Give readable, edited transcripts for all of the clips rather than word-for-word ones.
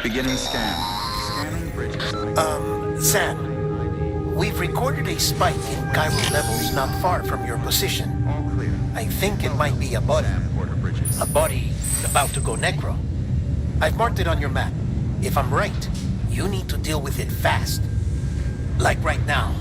Beginning scan. Scanning bridges. Sam, we've recorded a spike in chiral levels not far from your position. All clear. I think it might be a body. Porter bridges. A body about to go necro. I've marked it on your map. If I'm right, you need to deal with it fast. Like right now.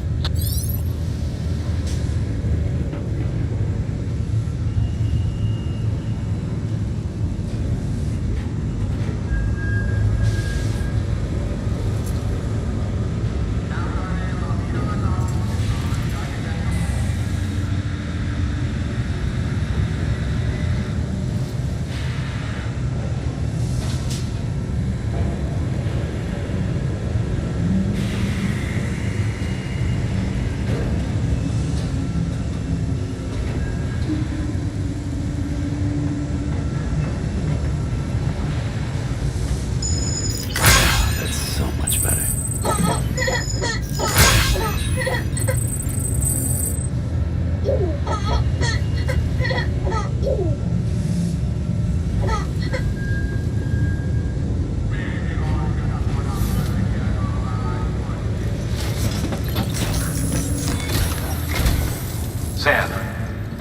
Sam,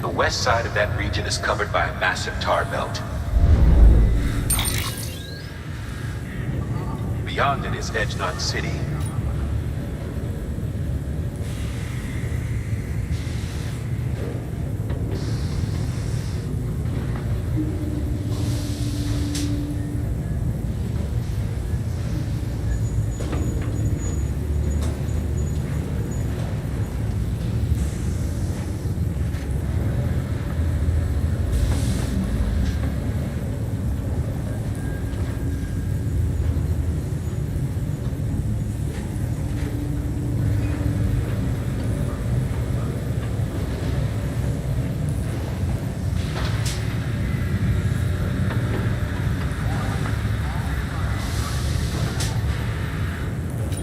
the west side of that region is covered by a massive tar belt. Beyond it is Edgenot City.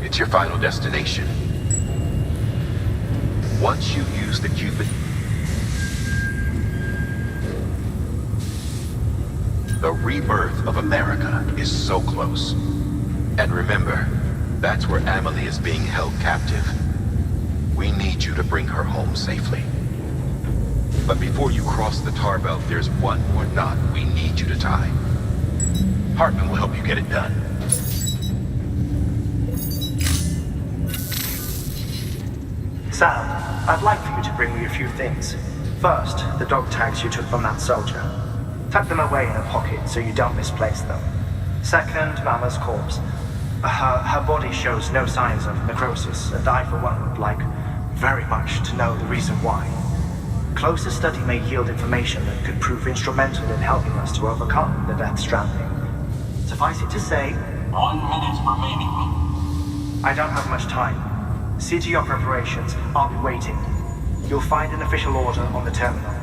It's your final destination. Once you use the Cupid, the rebirth of America is so close. And remember, that's where Amelie is being held captive. We need you to bring her home safely. But before you cross the tar belt, there's one more knot we need you to tie. Hartman will help you get it done. Sam, I'd like for you to bring me a few things. First, the dog tags you took from that soldier. Tuck them away in a pocket so you don't misplace them. Second, Mama's corpse. Her body shows no signs of necrosis, and I, for one, would like very much to know the reason why. Closer study may yield information that could prove instrumental in helping us to overcome the death stranding. Suffice it to say, 1 minute remaining. I don't have much time. See to your preparations. I'll be waiting. You'll find an official order on the terminal.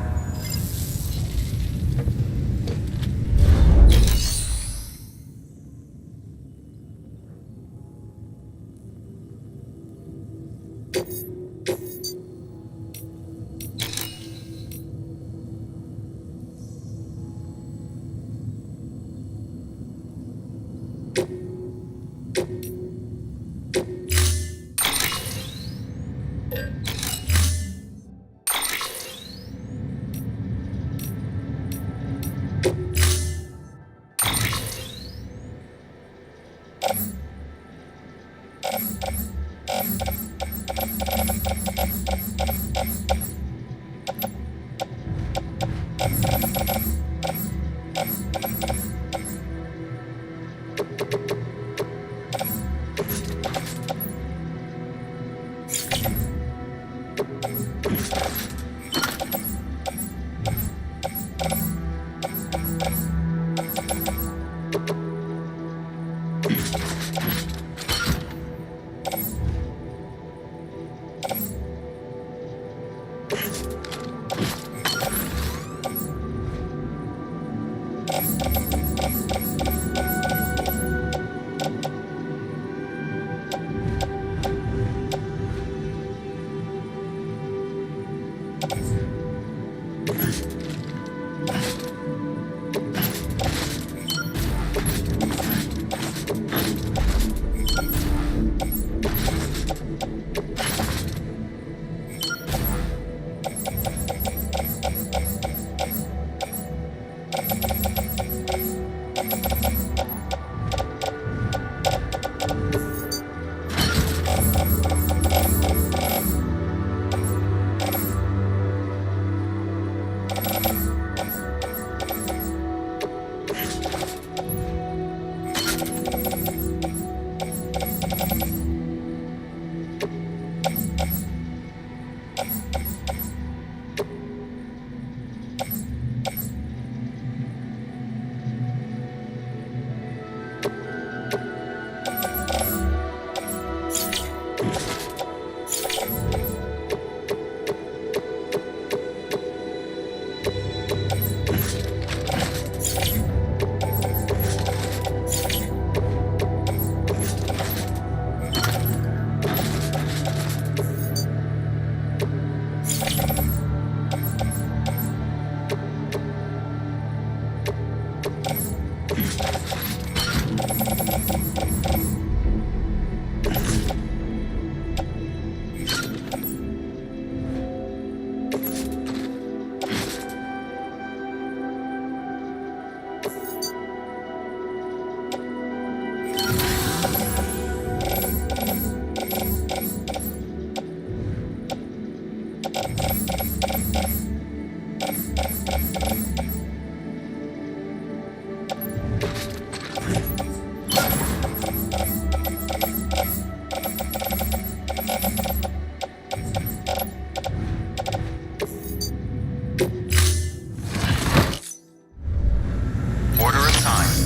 Order assigned.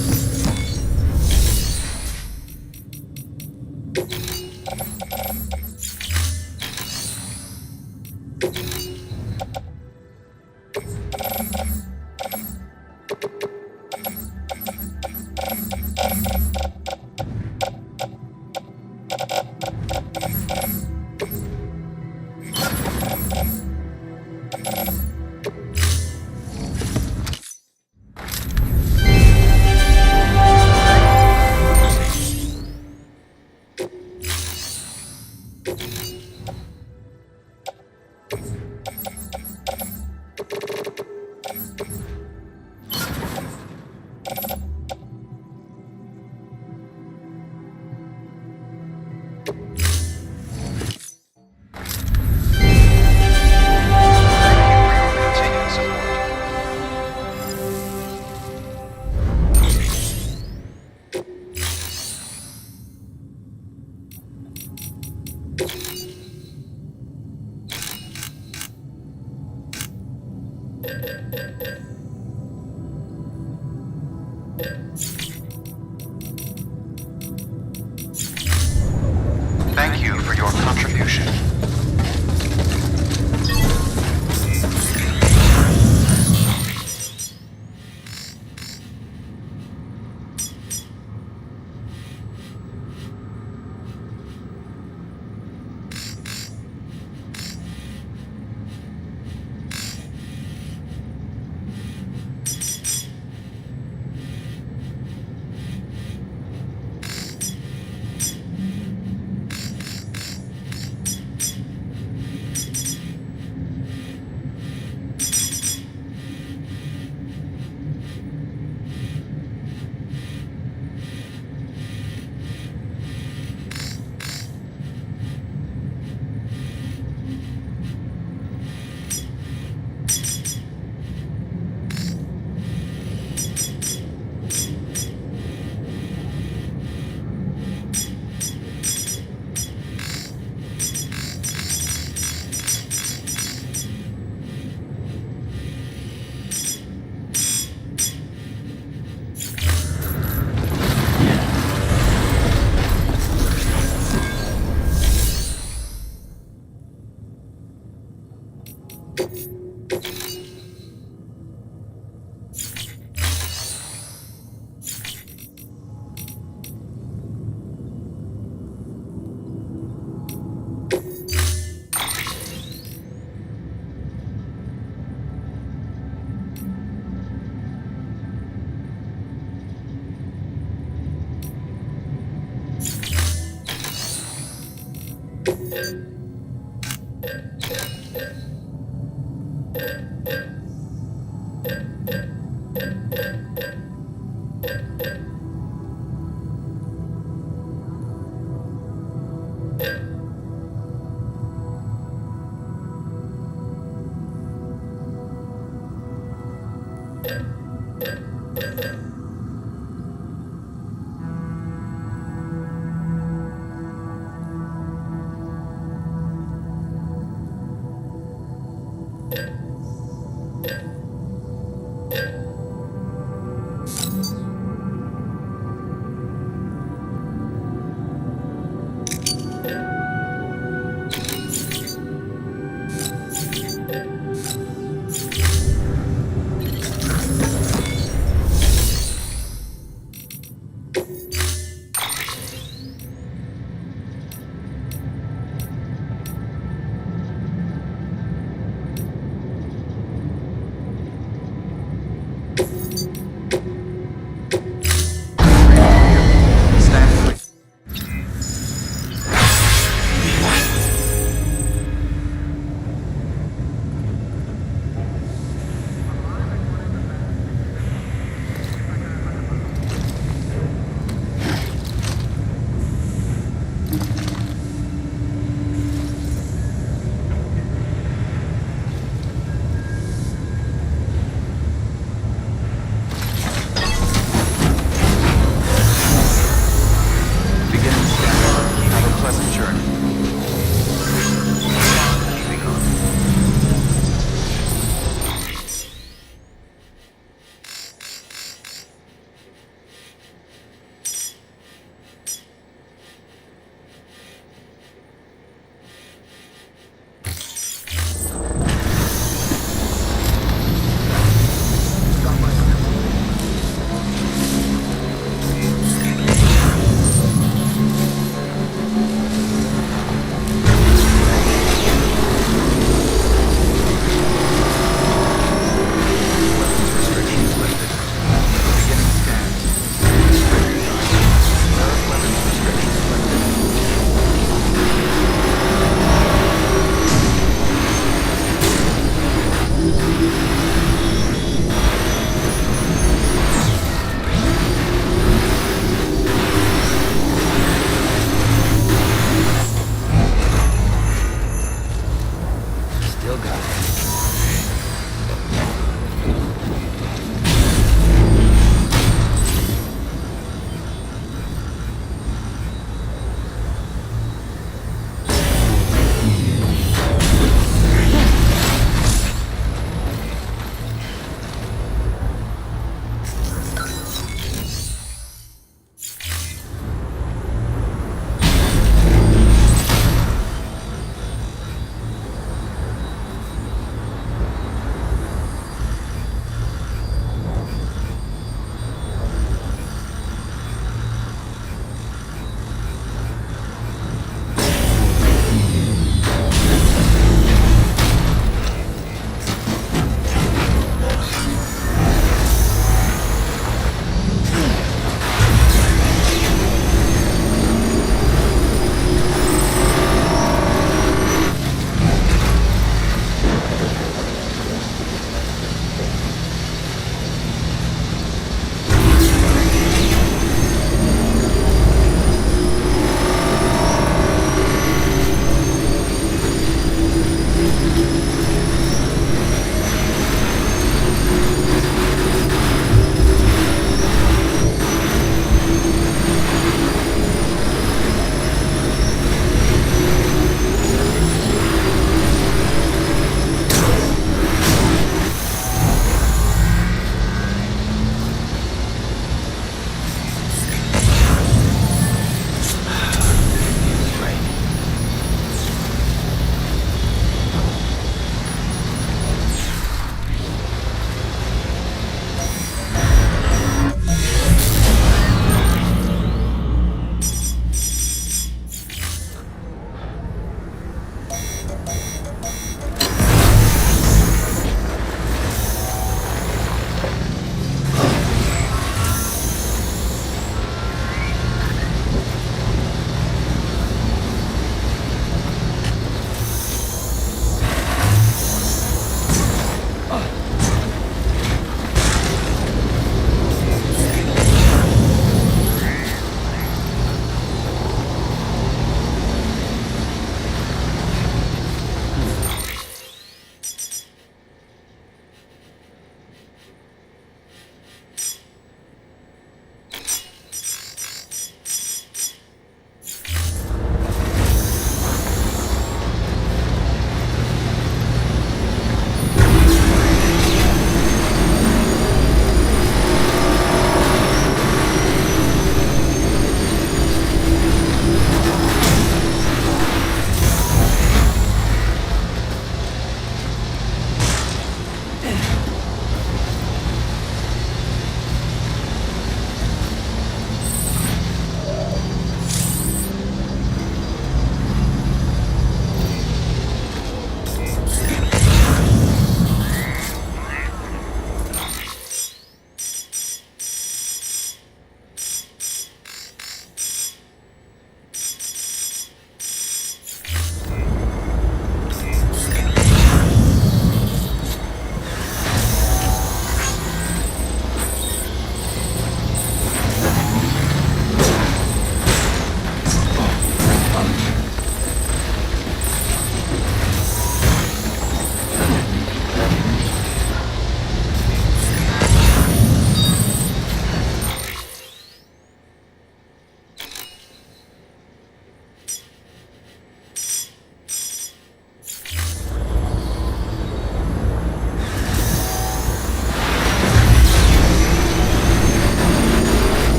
Thank you for your contribution.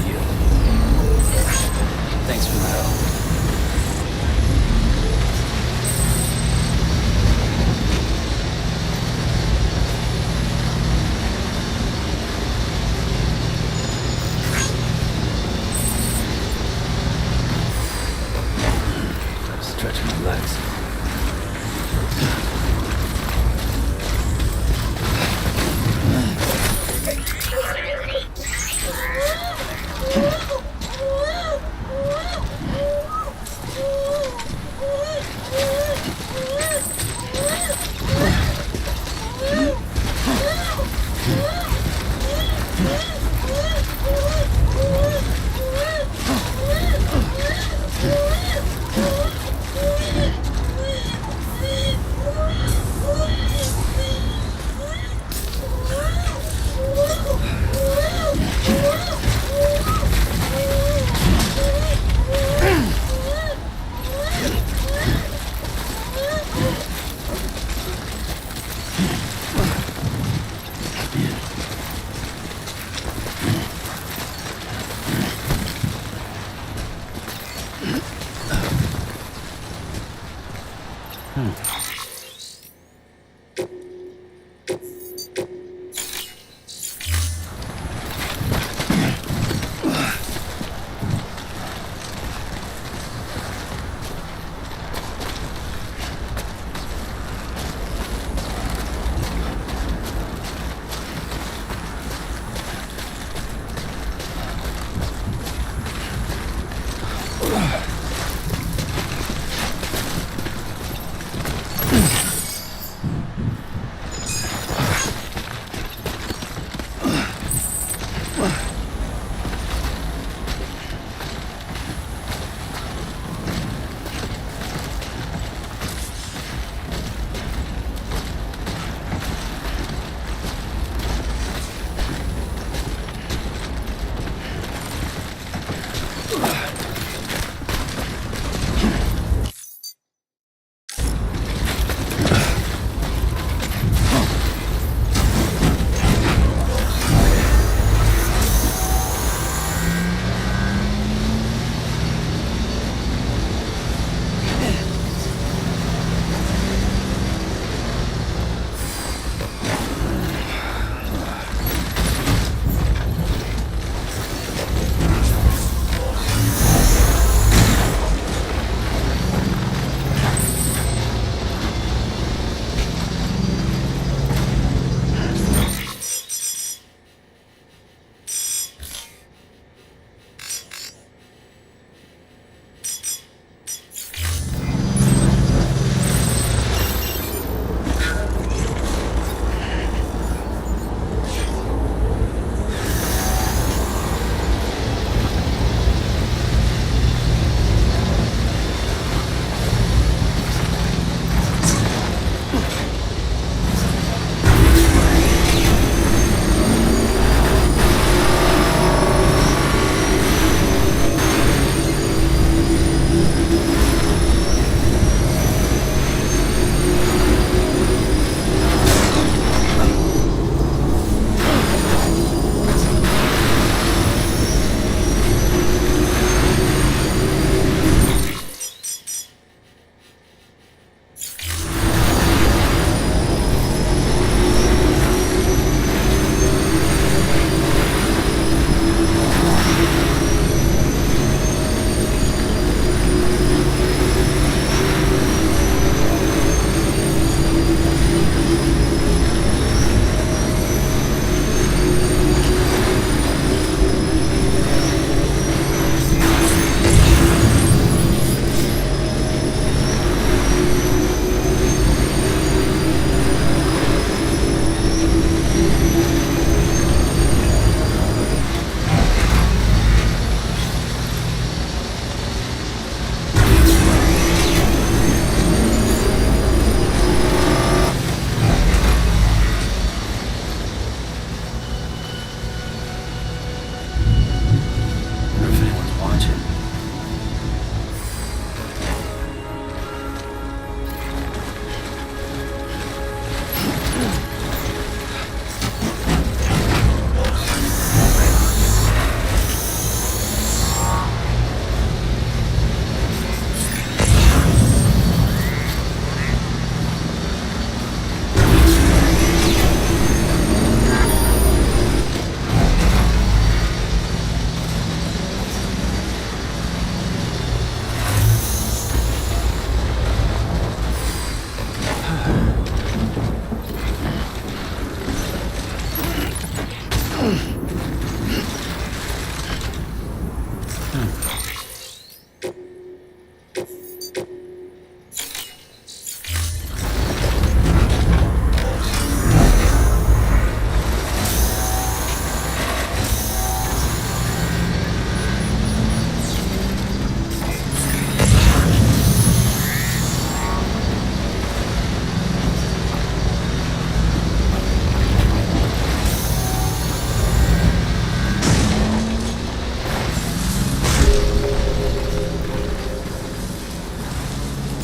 you. Thanks for the help. Stretching my legs.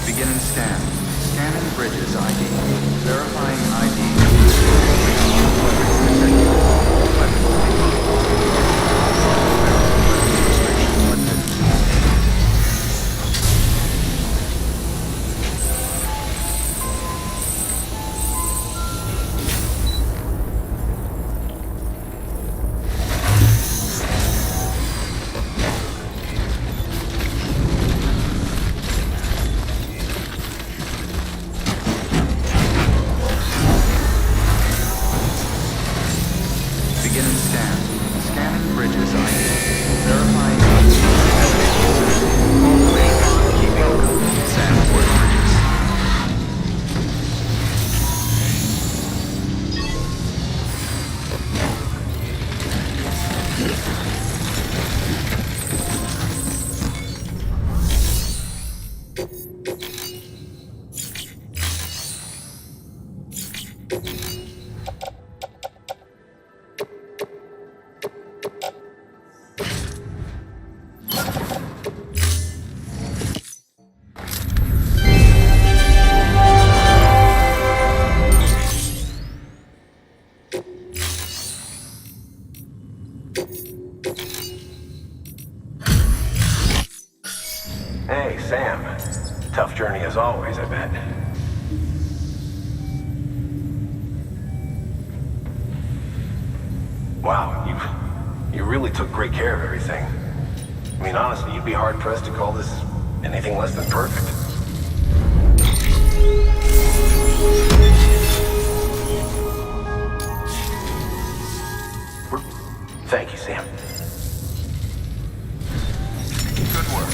Beginning scan. Scanning bridges ID. Verifying ID. Weapons detected. Weapons restrictions lifted. Beginning scan. Scanning bridges ID. Verifying ID. Welcome. Sandport Bridges. Hey, Sam. Tough journey as always, I bet. Wow, you really took great care of everything. I mean, honestly, you'd be hard-pressed to call this anything less than perfect. Thank you, Sam. Good work.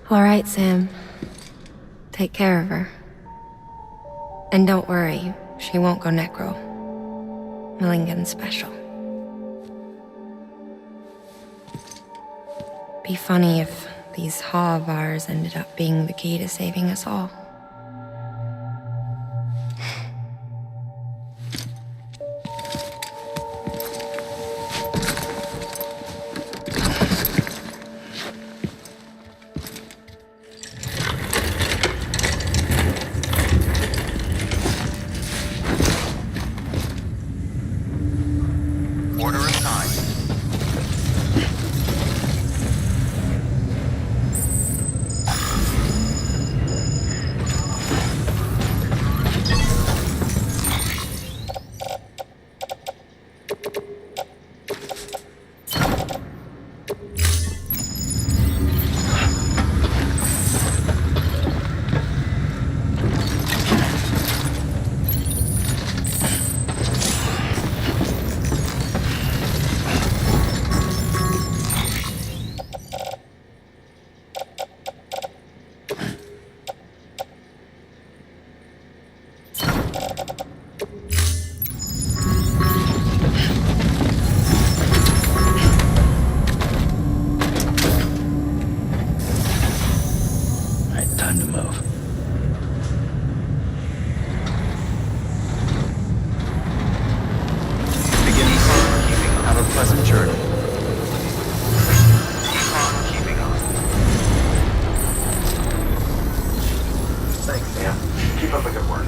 All right, Sam. Take care of her. And don't worry, she won't go necro. Millingan's special. Be funny if these Ha of ours ended up being the key to saving us all. Order assigned. Alright, time to move. Begin keeping. Have a pleasant journey. Keep on keeping on. Thanks, Sam. Keep up the good work.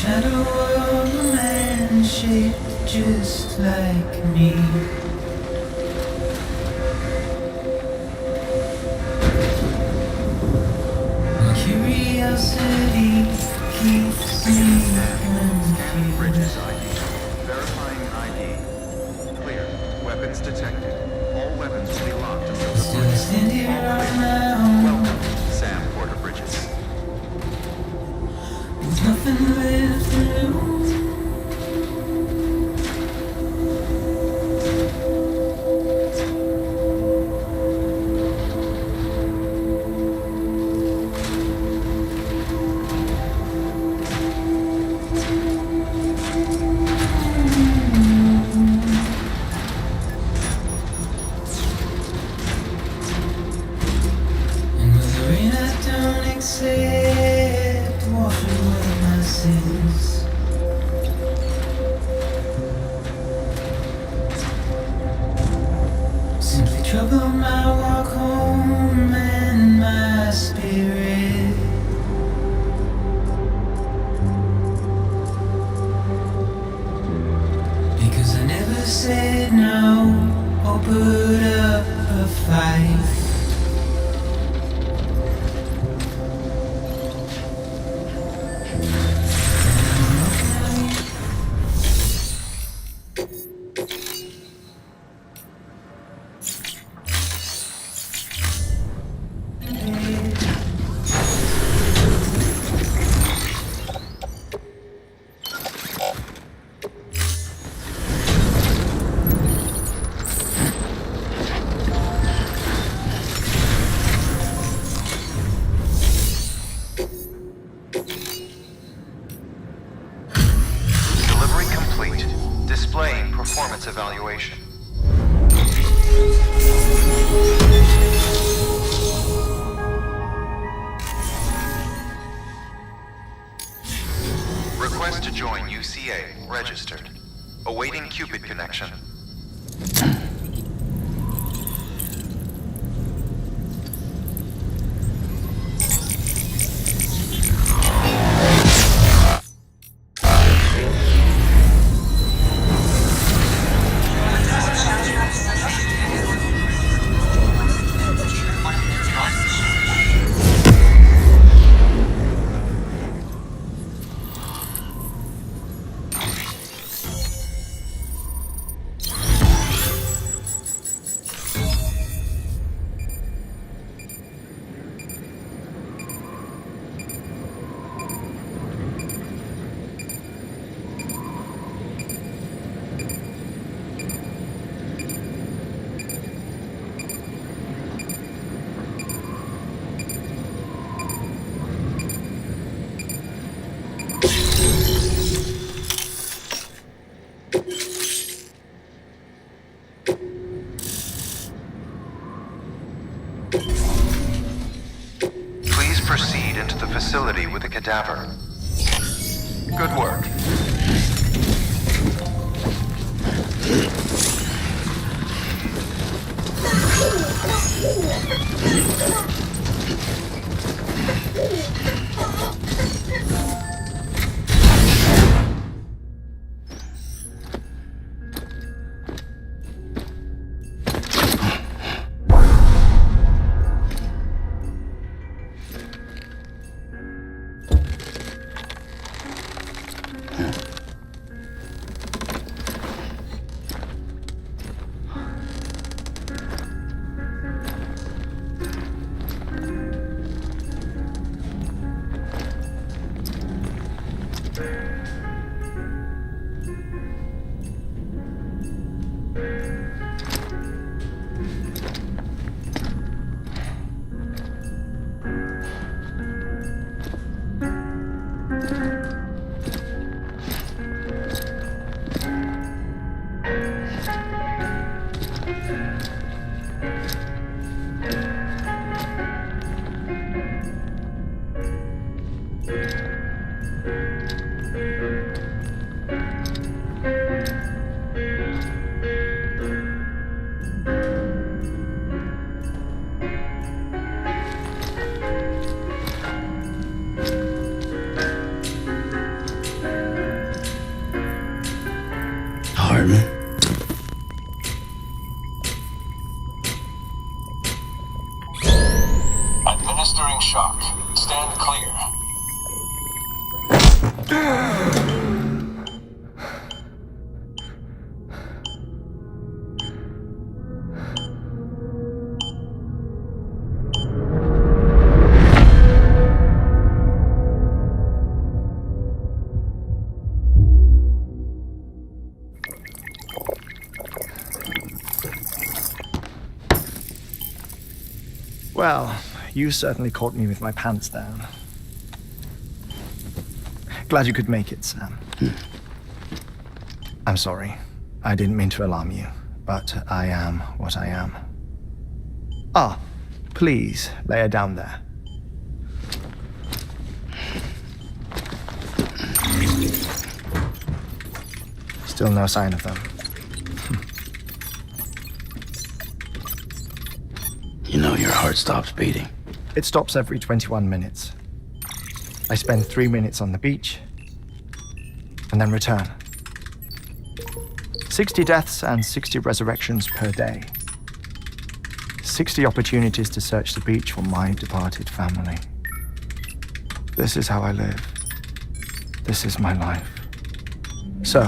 shadow of a man shaped just like me. Curiosity keeps me Scanning Bridges confused. ID. Verifying ID. Clear. Weapons detected. All weapons will be locked until the Still I bridge. stand here All on clear. my own, Welcome, Sam Porter Bridges. with nothing left to lose. And with the rain I don't accept, wash away my sins. Simply trouble my walk home and my spirit. Because I never said no or put up a fight. Delivery complete. Displaying performance evaluation. Request to join UCA. Registered. Awaiting Cupid connection. Please proceed into the facility with the cadaver. Good work. shock. Stand clear. Well, you certainly caught me with my pants down. Glad you could make it, Sam. I'm sorry. I didn't mean to alarm you, but I am what I am. Ah, please lay her down there. Still no sign of them. You know your heart stops beating. It stops every 21 minutes. I spend 3 minutes on the beach, and then return. 60 deaths and 60 resurrections per day. 60 opportunities to search the beach for my departed family. This is how I live. This is my life. So,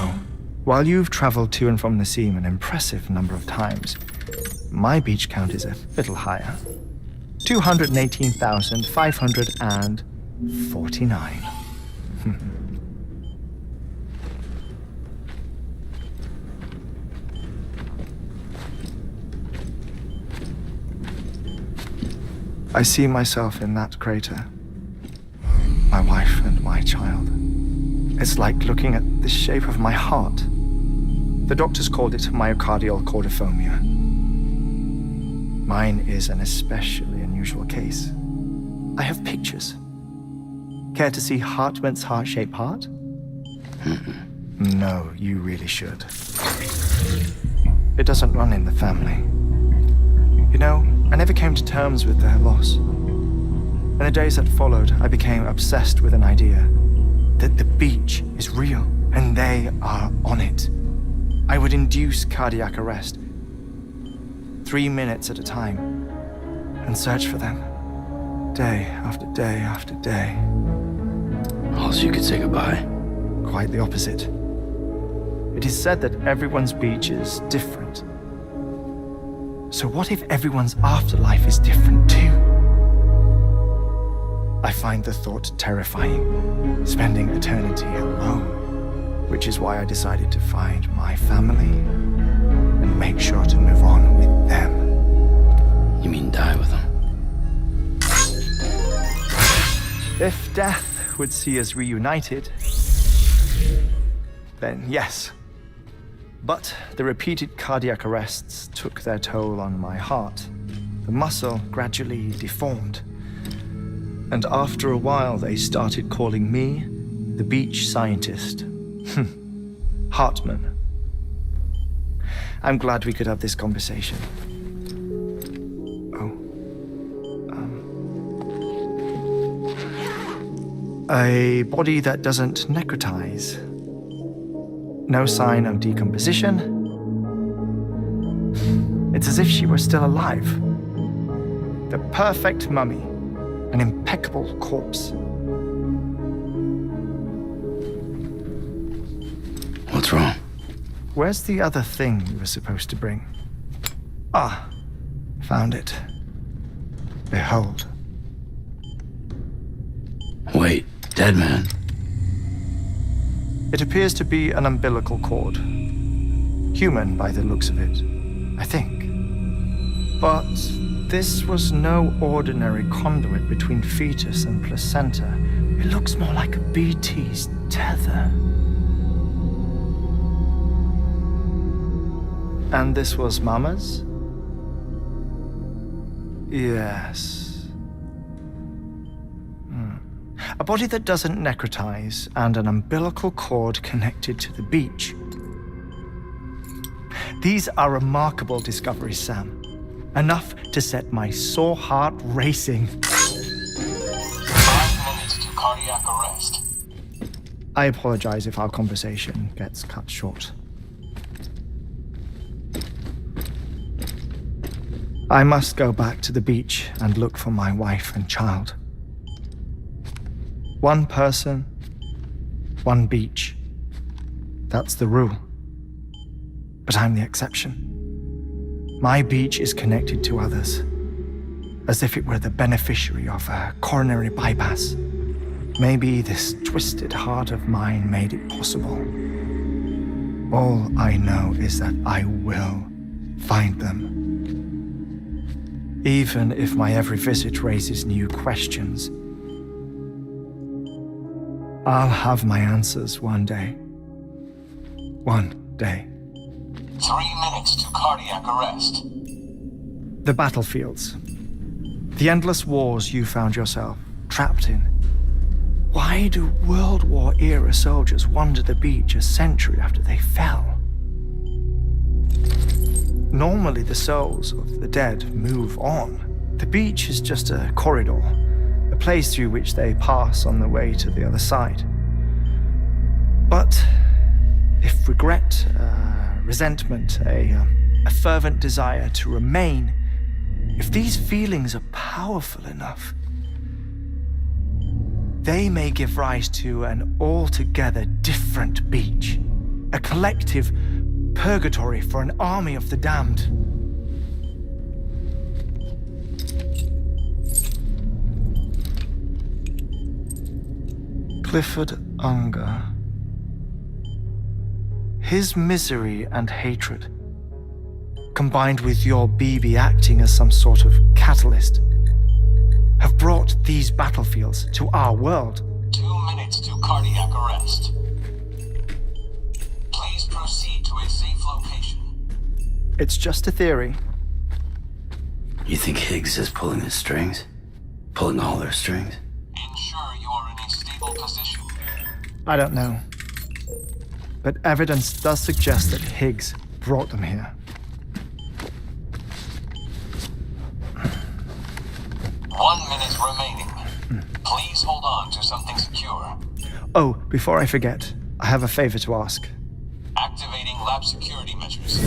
while you've traveled to and from the sea an impressive number of times, my beach count is a little higher. 218,549. I see myself in that crater. My wife and my child. It's like looking at the shape of my heart. The doctors called it myocardial cordiformia. Mine is an especially unusual case. I have pictures. Care to see Hartman's heart-shaped heart? No, you really should. It doesn't run in the family. You know, I never came to terms with their loss. In the days that followed, I became obsessed with an idea that the beach is real and they are on it. I would induce cardiac arrest, 3 minutes at a time, and search for them, day after day after day. Also, you could say goodbye. Quite the opposite. It is said that everyone's beach is different. So what if everyone's afterlife is different too? I find the thought terrifying, spending eternity alone, which is why I decided to find my family and make sure to move on with them. You mean die with them? If death would see us reunited, then yes. But the repeated cardiac arrests took their toll on my heart. The muscle gradually deformed. And after a while, they started calling me the beach scientist. Hartman. I'm glad we could have this conversation. A body that doesn't necrotize. No sign of decomposition. It's as if she were still alive. The perfect mummy. An impeccable corpse. What's wrong? Where's the other thing you were supposed to bring? Ah, found it. Behold. Wait, dead man. It appears to be an umbilical cord. Human by the looks of it, I think. But this was no ordinary conduit between fetus and placenta. It looks more like a BT's tether. And this was Mama's? Yes. A body that doesn't necrotize and an umbilical cord connected to the beach. These are remarkable discoveries, Sam. Enough to set my sore heart racing. 5 minutes to cardiac arrest. I apologize if our conversation gets cut short. I must go back to the beach and look for my wife and child. One person, one beach. That's the rule. But I'm the exception. My beach is connected to others, as if it were the beneficiary of a coronary bypass. Maybe this twisted heart of mine made it possible. All I know is that I will find them. Even if my every visit raises new questions, I'll have my answers one day. One day. 3 minutes to cardiac arrest. The battlefields. The endless wars you found yourself trapped in. Why do World War-era soldiers wander the beach a century after they fell? Normally the souls of the dead move on. The beach is just a corridor, a place through which they pass on the way to the other side. But if regret, resentment, a fervent desire to remain, if these feelings are powerful enough, they may give rise to an altogether different beach, a collective purgatory for an army of the damned. Clifford Unger. His misery and hatred, combined with your BB acting as some sort of catalyst, have brought these battlefields to our world. 2 minutes to cardiac arrest. Please proceed to a safe location. It's just a theory. You think Higgs is pulling the strings? Pulling all their strings? Ensure you are in a stable position. I don't know. But evidence does suggest that Higgs brought them here. 1 minute remaining. Please hold on to something secure. Oh, before I forget, I have a favor to ask. Activating lab security measures.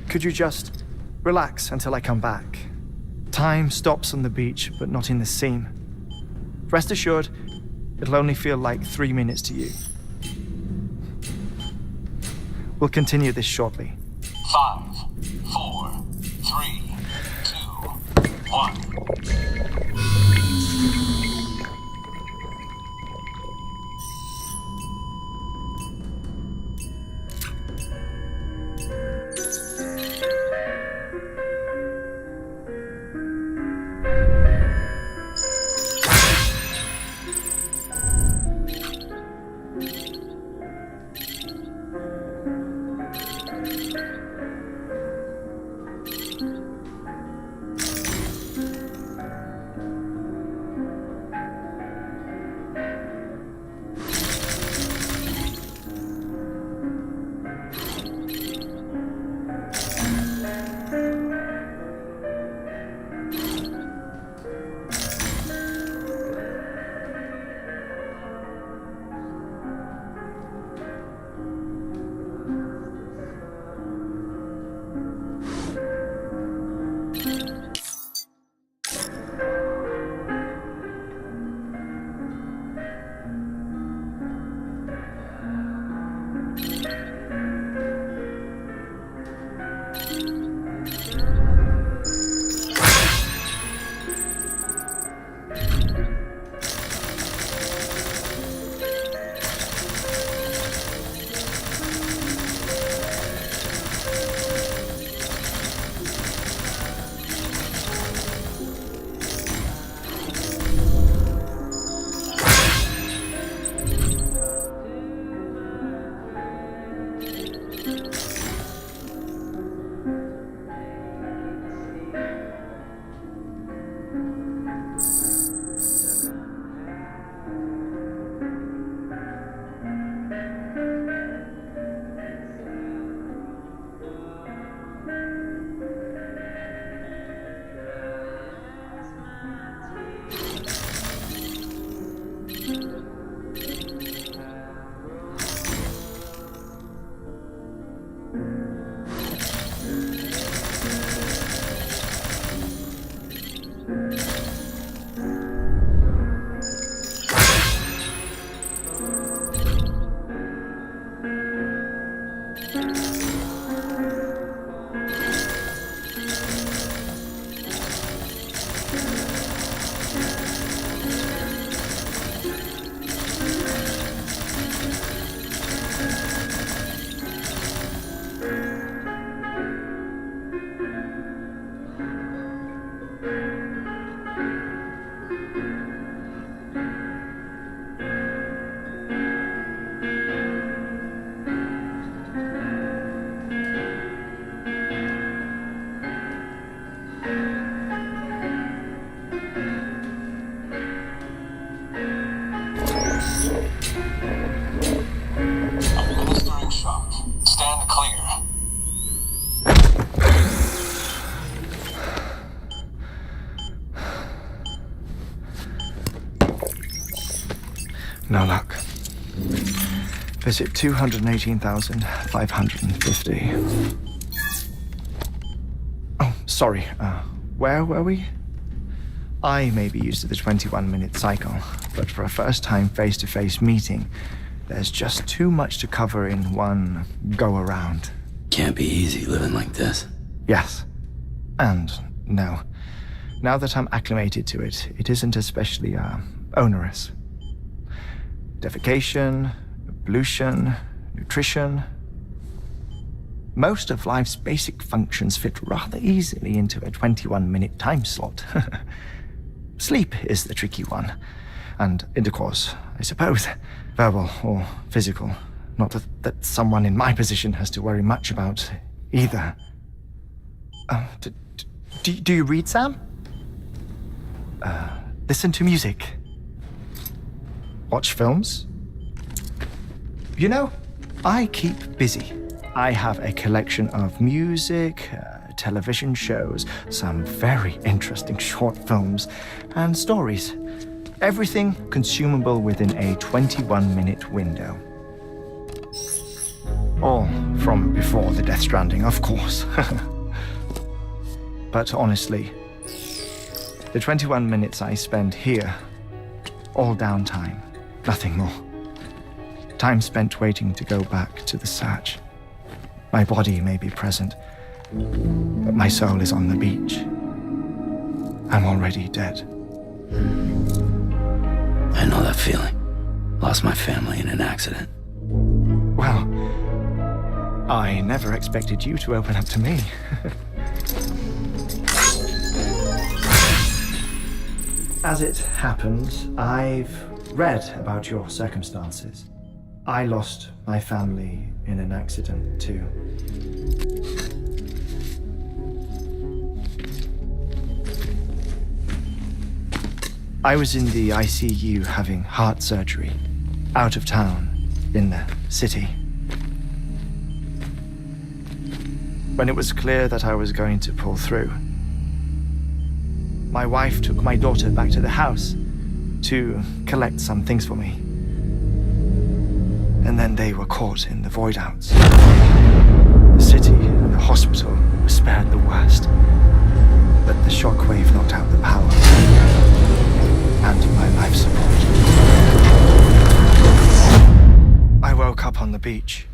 Could you just relax until I come back? Time stops on the beach, but not in the scene. Rest assured, it'll only feel like 3 minutes to you. We'll continue this shortly. 5, 4, 3, 2, 1. No luck. Visit 218,550. Oh, sorry. Where were we? I may be used to the 21-minute cycle, but for a first-time face-to-face meeting, there's just too much to cover in one go-around. Can't be easy living like this. Yes. And no. Now that I'm acclimated to it, it isn't especially, onerous. Defecation, pollution, nutrition. Most of life's basic functions fit rather easily into a 21-minute time slot. Sleep is the tricky one. And intercourse, I suppose. Verbal or physical. Not that someone in my position has to worry much about either. Do you read, Sam? Listen to music. Watch films. You know, I keep busy. I have a collection of music, television shows, some very interesting short films, and stories. Everything consumable within a 21-minute window. All from before the Death Stranding, of course. But honestly, the 21 minutes I spend here, all downtime, nothing more. Time spent waiting to go back to the search. My body may be present, but my soul is on the beach. I'm already dead. I know that feeling. Lost my family in an accident. Well, I never expected you to open up to me. As it happens, I've read about your circumstances. I lost my family in an accident, too. I was in the ICU having heart surgery, out of town, in the city. When it was clear that I was going to pull through, my wife took my daughter back to the house to collect some things for me. And then they were caught in the void outs. The city and the hospital were spared the worst, but the shockwave knocked out the power and my life support. I woke up on the beach.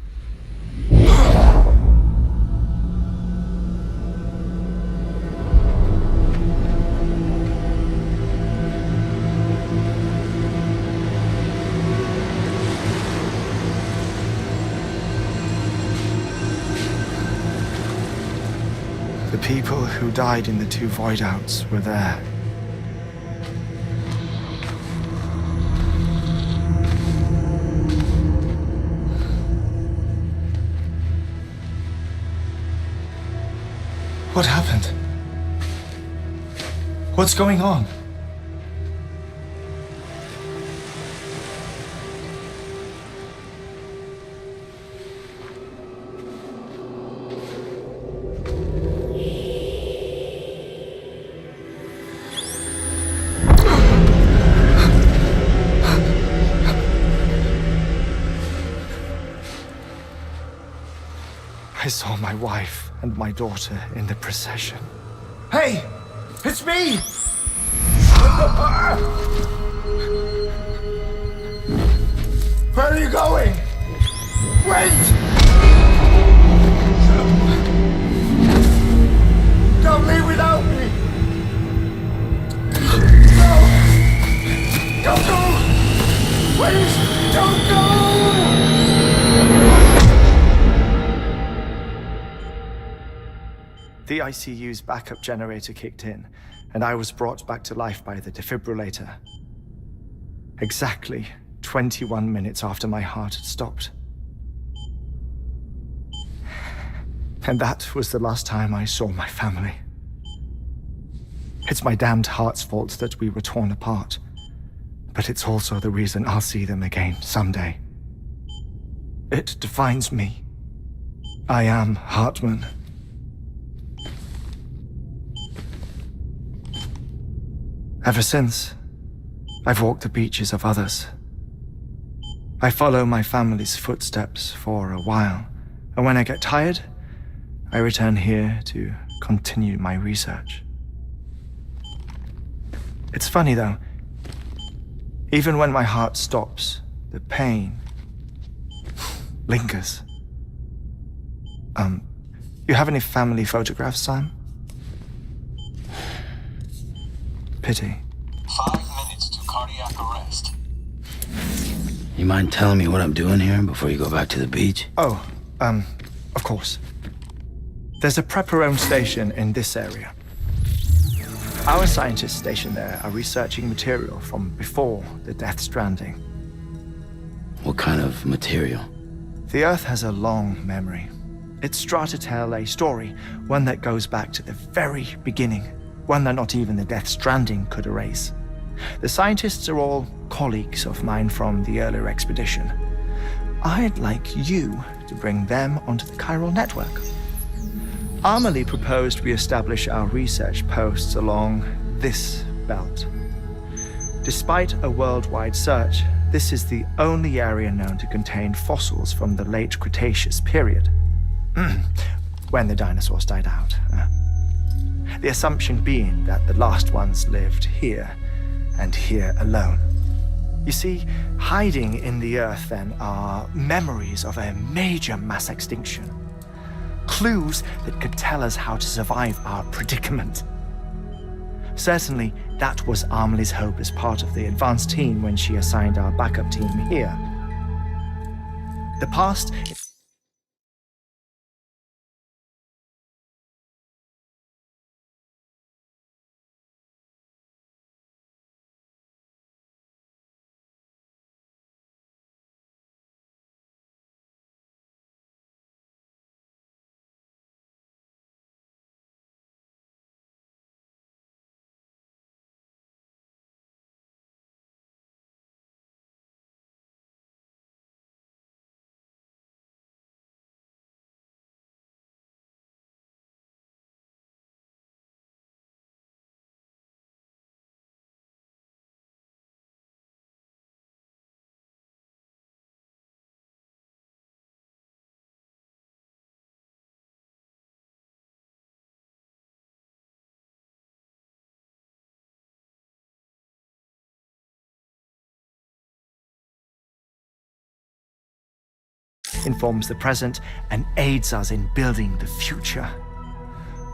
The people who died in the two void outs were there. What happened? What's going on? I saw my wife and my daughter in the procession. Hey! It's me! Where are you going? Wait! Don't leave without me! No! Don't go! Please, don't go! The ICU's backup generator kicked in, and I was brought back to life by the defibrillator. Exactly 21 minutes after my heart had stopped. And that was the last time I saw my family. It's my damned heart's fault that we were torn apart, but it's also the reason I'll see them again someday. It defines me. I am Hartman. Ever since, I've walked the beaches of others, I follow my family's footsteps for a while, and when I get tired, I return here to continue my research. It's funny though, even when my heart stops, the pain lingers. You have any family photographs, Sam? Pity. 5 minutes to cardiac arrest. You mind telling me what I'm doing here before you go back to the beach? Oh, of course. There's a prepper-owned station in this area. Our scientists stationed there are researching material from before the Death Stranding. What kind of material? The Earth has a long memory. It's trying to tell a story, one that goes back to the very beginning, one that not even the Death Stranding could erase. The scientists are all colleagues of mine from the earlier expedition. I'd like you to bring them onto the chiral network. Amelie proposed we establish our research posts along this belt. Despite a worldwide search, this is the only area known to contain fossils from the late Cretaceous period, when the dinosaurs died out. The assumption being that the last ones lived here, and here alone. You see, hiding in the Earth then are memories of a major mass extinction. Clues that could tell us how to survive our predicament. Certainly, that was Amelie's hope as part of the advanced team when she assigned our backup team here. The past informs the present and aids us in building the future.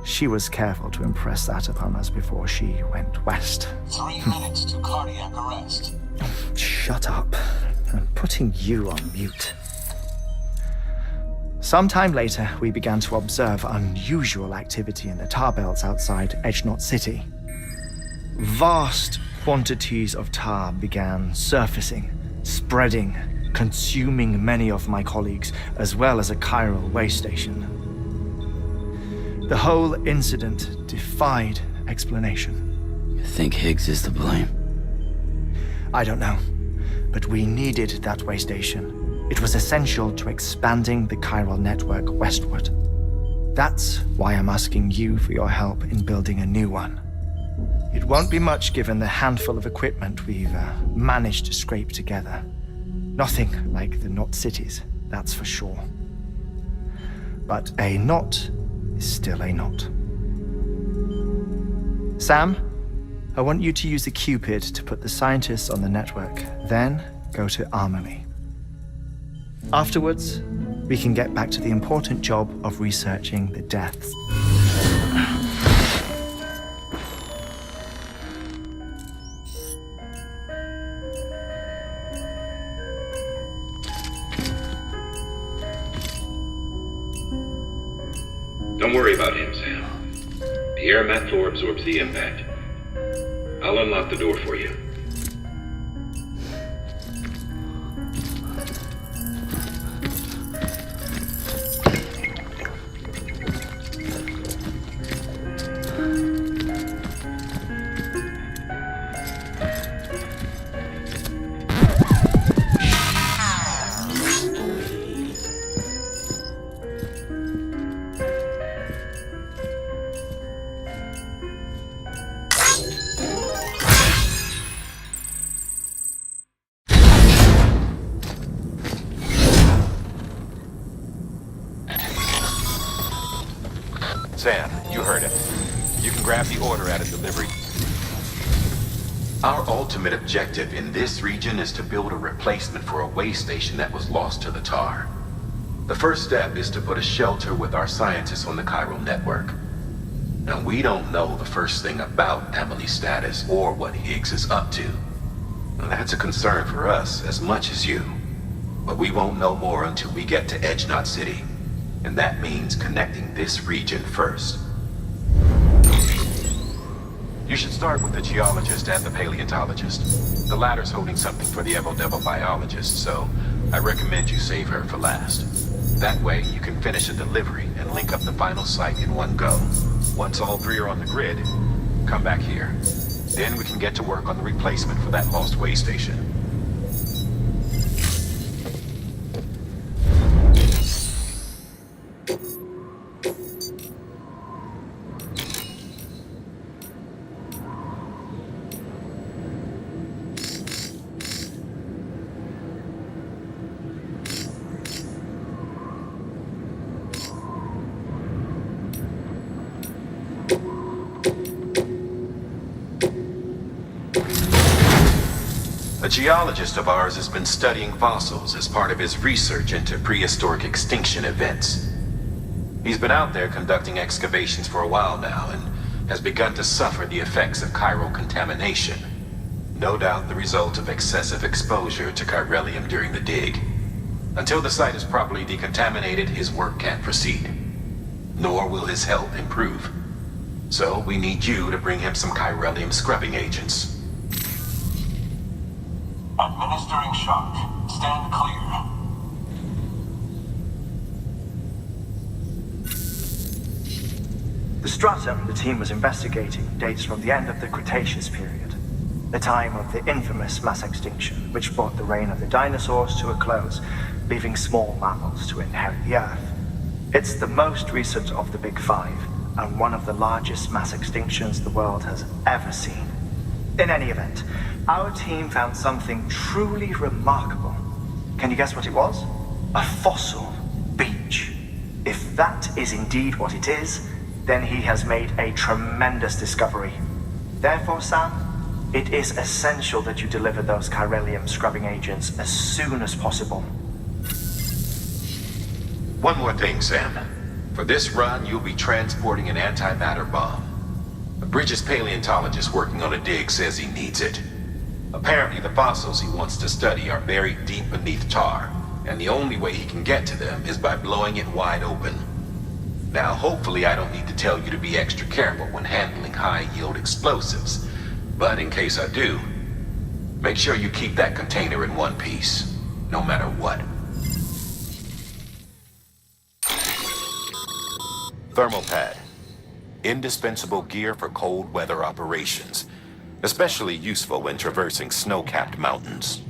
She was careful to impress that upon us before she went west. 3 minutes to cardiac arrest. Shut up. I'm putting you on mute. Sometime later, we began to observe unusual activity in the tar belts outside Edgenot City. Vast quantities of tar began surfacing, spreading, consuming many of my colleagues, as well as a chiral way station. The whole incident defied explanation. You think Higgs is to blame? I don't know, but we needed that way station. It was essential to expanding the chiral network westward. That's why I'm asking you for your help in building a new one. It won't be much given the handful of equipment we've managed to scrape together. Nothing like the knot cities, that's for sure. But a knot is still a knot. Sam, I want you to use the Cupid to put the scientists on the network, then go to Amelie. Afterwards, we can get back to the important job of researching the deaths. Don't worry about him, Sam. The air mat floor absorbs the impact. I'll unlock the door for you. Sam, you heard him. You can grab the order at a delivery. Our ultimate objective in this region is to build a replacement for a way station that was lost to the tar. The first step is to put a shelter with our scientists on the chiral network. Now, we don't know the first thing about Emily's status or what Higgs is up to. Now, that's a concern for us as much as you. But we won't know more until we get to Edge Knot City. And that means connecting this region first. You should start with the geologist and the paleontologist. The latter's holding something for the Evo-Devo biologist, so I recommend you save her for last. That way, you can finish a delivery and link up the final site in one go. Once all three are on the grid, come back here. Then we can get to work on the replacement for that lost way station. A geologist of ours has been studying fossils as part of his research into prehistoric extinction events. He's been out there conducting excavations for a while now and has begun to suffer the effects of chiral contamination. No doubt the result of excessive exposure to chiralium during the dig. Until the site is properly decontaminated, his work can't proceed. Nor will his health improve. So we need you to bring him some chiralium scrubbing agents. Administering shock. Stand clear. The stratum the team was investigating dates from the end of the Cretaceous period, the time of the infamous mass extinction, which brought the reign of the dinosaurs to a close, leaving small mammals to inherit the Earth. It's the most recent of the Big Five, and one of the largest mass extinctions the world has ever seen. In any event, our team found something truly remarkable. Can you guess what it was? A fossil beach. If that is indeed what it is, then he has made a tremendous discovery. Therefore, Sam, it is essential that you deliver those chiralium scrubbing agents as soon as possible. One more thing, Sam. For this run, you'll be transporting an antimatter bomb. A Bridges paleontologist working on a dig says he needs it. Apparently, the fossils he wants to study are buried deep beneath tar, and the only way he can get to them is by blowing it wide open. Now, hopefully I don't need to tell you to be extra careful when handling high-yield explosives, but in case I do, make sure you keep that container in one piece, no matter what. Thermal pad. Indispensable gear for cold weather operations, especially useful when traversing snow-capped mountains.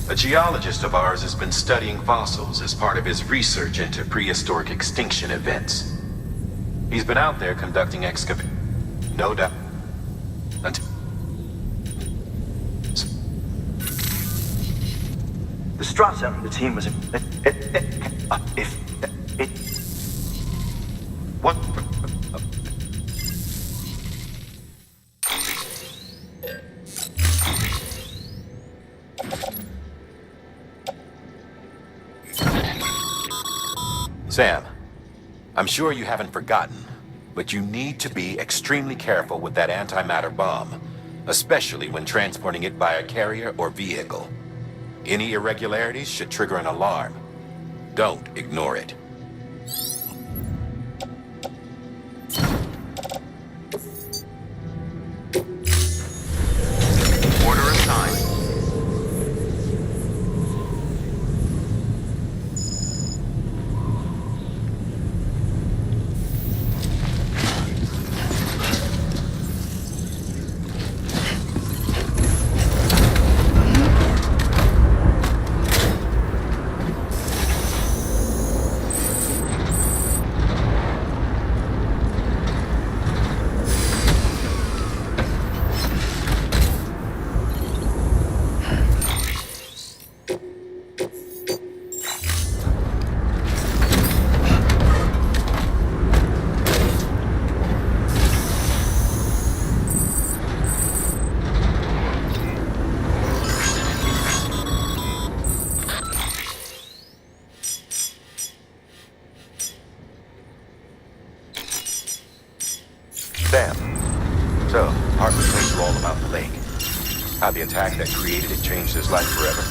A geologist of ours has been studying fossils as part of his research into prehistoric extinction events. He's been out there conducting no doubt. The stratum the team was in. What? Sam, I'm sure you haven't forgotten, but you need to be extremely careful with that antimatter bomb. especially when transporting it by a carrier or vehicle. Any irregularities should trigger an alarm. Don't ignore it. Order assigned. Sam, so, Hartman told you all about the lake. How the attack that created it changed his life forever.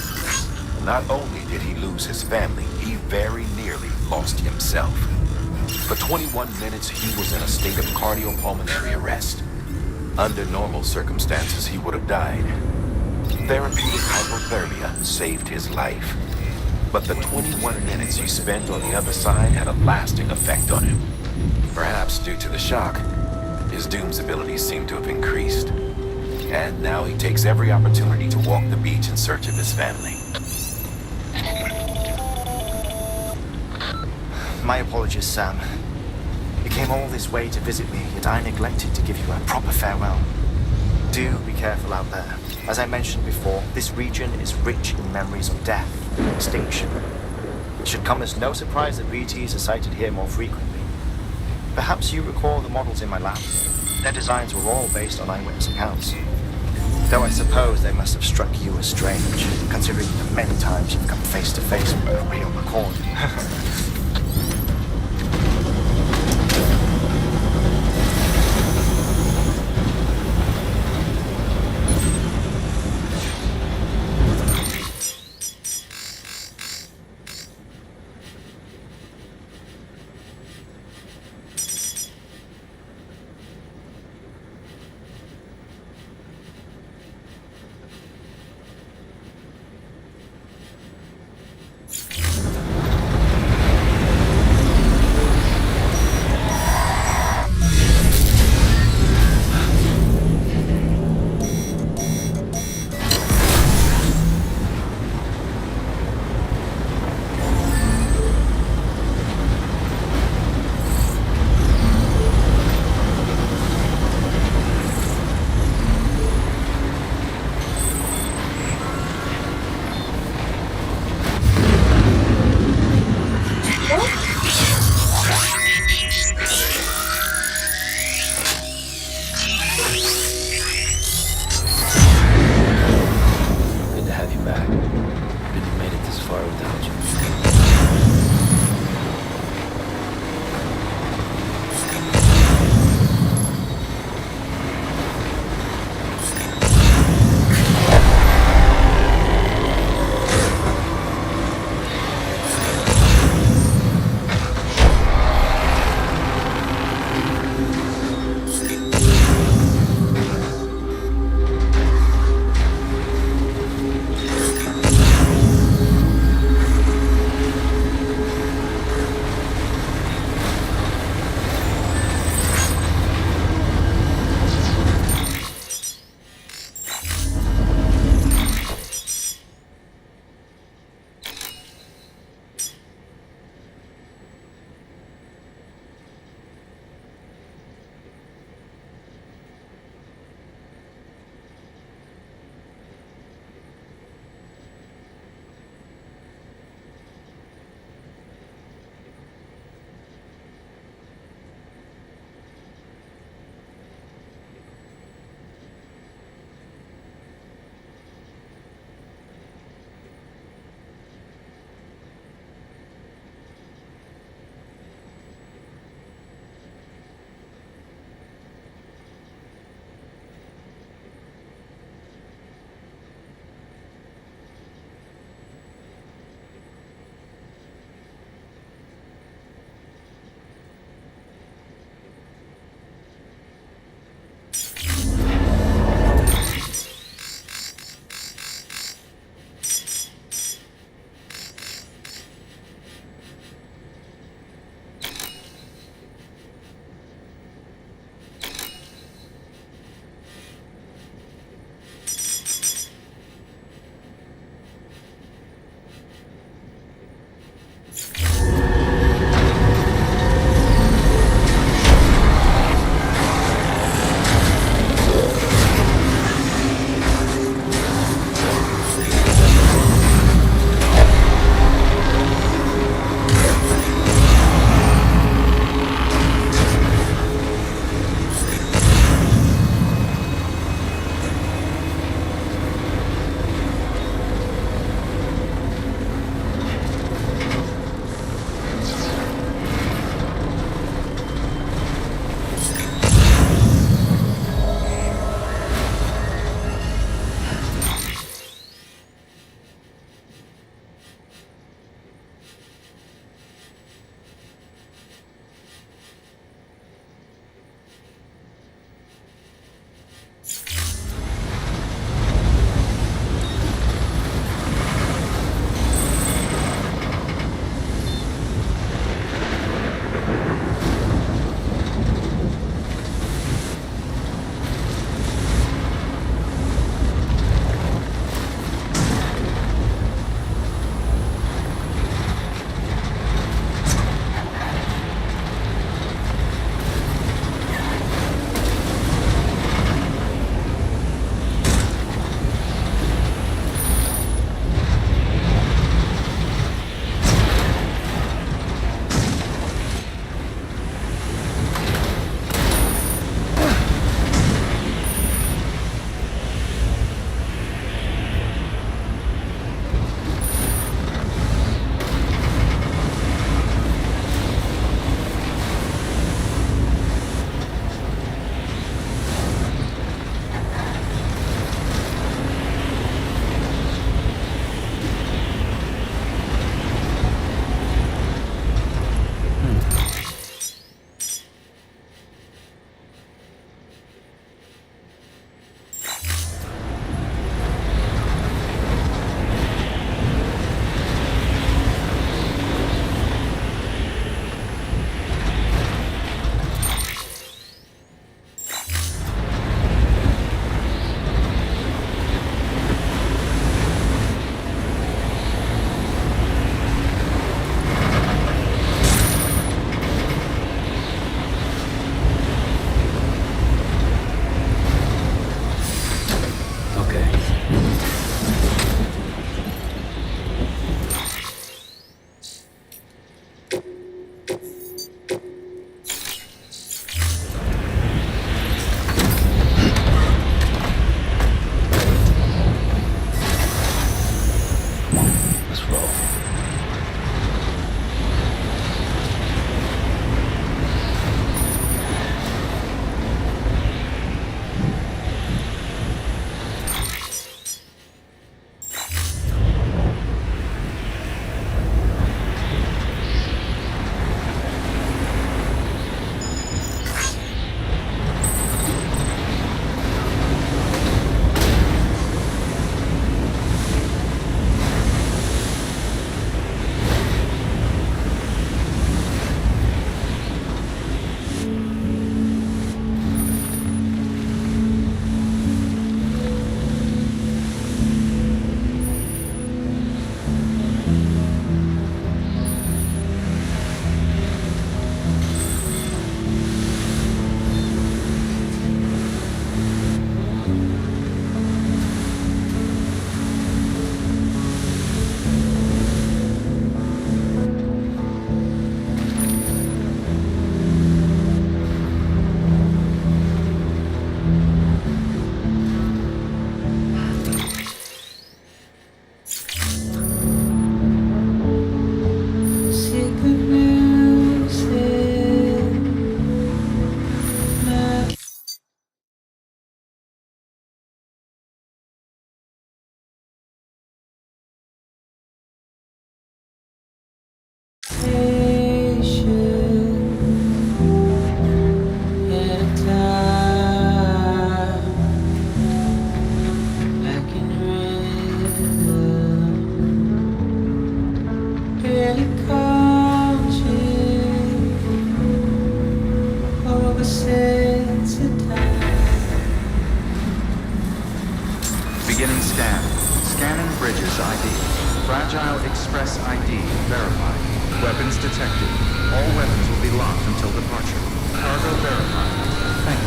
Not only did he lose his family, he very nearly lost himself. For 21 minutes, he was in a state of cardiopulmonary arrest. Under normal circumstances, he would have died. Therapeutic hypothermia saved his life. But the 21 minutes he spent on the other side had a lasting effect on him. Perhaps due to the shock, his Doom's abilities seem to have increased. And now he takes every opportunity to walk the beach in search of his family. My apologies, Sam. You came all this way to visit me, yet I neglected to give you a proper farewell. Do be careful out there. As I mentioned before, this region is rich in memories of death and extinction. It should come as no surprise that BTs are sighted here more frequently. Perhaps you recall the models in my lab. Their designs were all based on eyewitness accounts. Though I suppose they must have struck you as strange, considering the many times you've come face to face with a real McCord. this role. Beginning scan. Scanning bridges ID. Fragile Express ID verified. Weapons detected. All weapons will be locked until departure. Cargo verified. Thank you.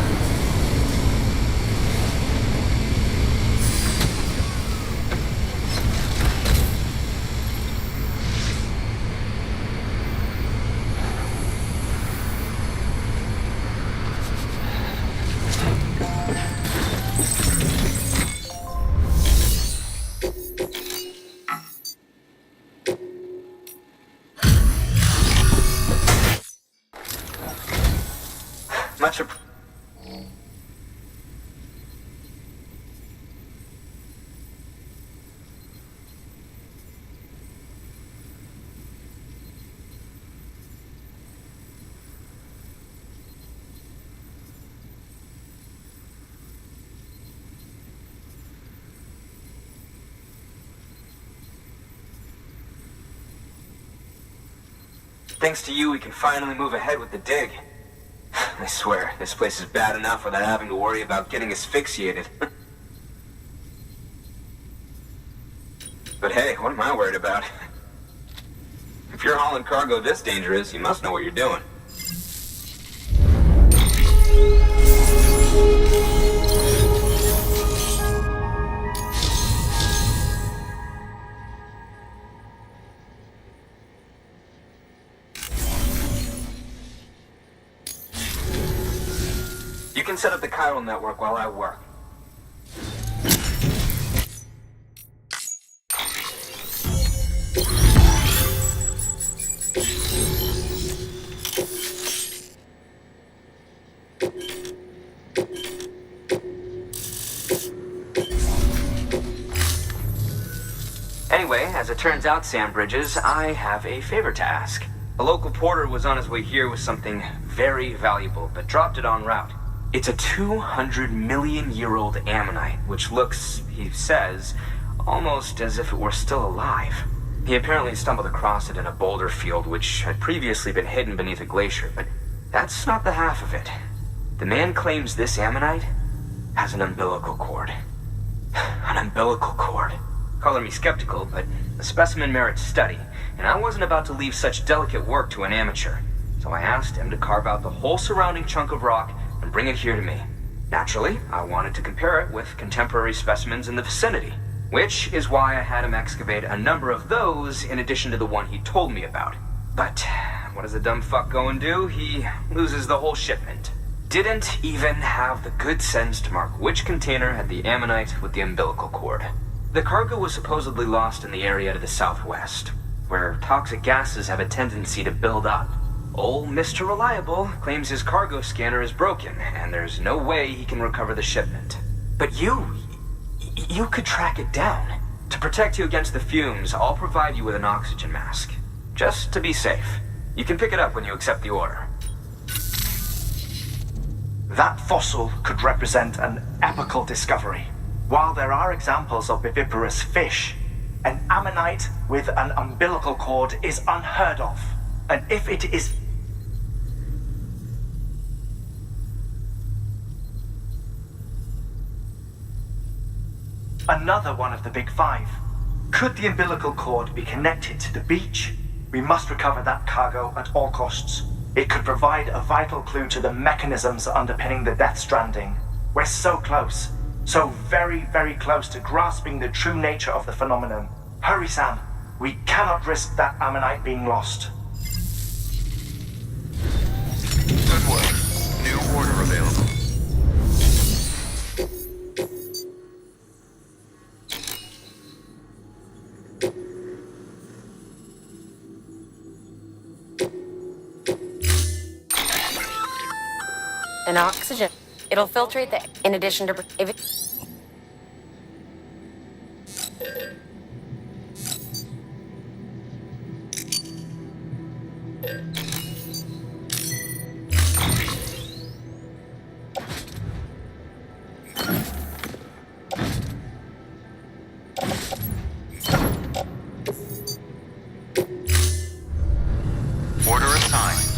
Much Thanks to you, we can finally move ahead with the dig. I swear, this place is bad enough without having to worry about getting asphyxiated. But hey, what am I worried about? If you're hauling cargo this dangerous, you must know what you're doing. You can set up the chiral network while I work. Anyway, as it turns out, Sam Bridges, I have a favor to ask. A local porter was on his way here with something very valuable, but dropped it en route. It's a 200-million-year-old ammonite, which looks, he says, almost as if it were still alive. He apparently stumbled across it in a boulder field which had previously been hidden beneath a glacier, but that's not the half of it. The man claims this ammonite has an umbilical cord. An umbilical cord. Color me skeptical, but the specimen merits study, and I wasn't about to leave such delicate work to an amateur. So I asked him to carve out the whole surrounding chunk of rock and bring it here to me. Naturally, I wanted to compare it with contemporary specimens in the vicinity, which is why I had him excavate a number of those in addition to the one he told me about. But what does the dumb fuck go and do? He loses the whole shipment. Didn't even have the good sense to mark which container had the ammonite with the umbilical cord. The cargo was supposedly lost in the area to the southwest, where toxic gases have a tendency to build up. Old Mr. Reliable claims his cargo scanner is broken, and there's no way he can recover the shipment. But you could track it down. To protect you against the fumes, I'll provide you with an oxygen mask. Just to be safe. You can pick it up when you accept the order. That fossil could represent an epical discovery. While there are examples of viviparous fish, an ammonite with an umbilical cord is unheard of. And if it is... another one of the big five. Could the umbilical cord be connected to the beach? We must recover that cargo at all costs. It could provide a vital clue to the mechanisms underpinning the Death Stranding. We're so close. So very, very close to grasping the true nature of the phenomenon. Hurry, Sam. We cannot risk that ammonite being lost. Good work. New order available. An oxygen. It'll filtrate the... in addition to... if it... Order assigned.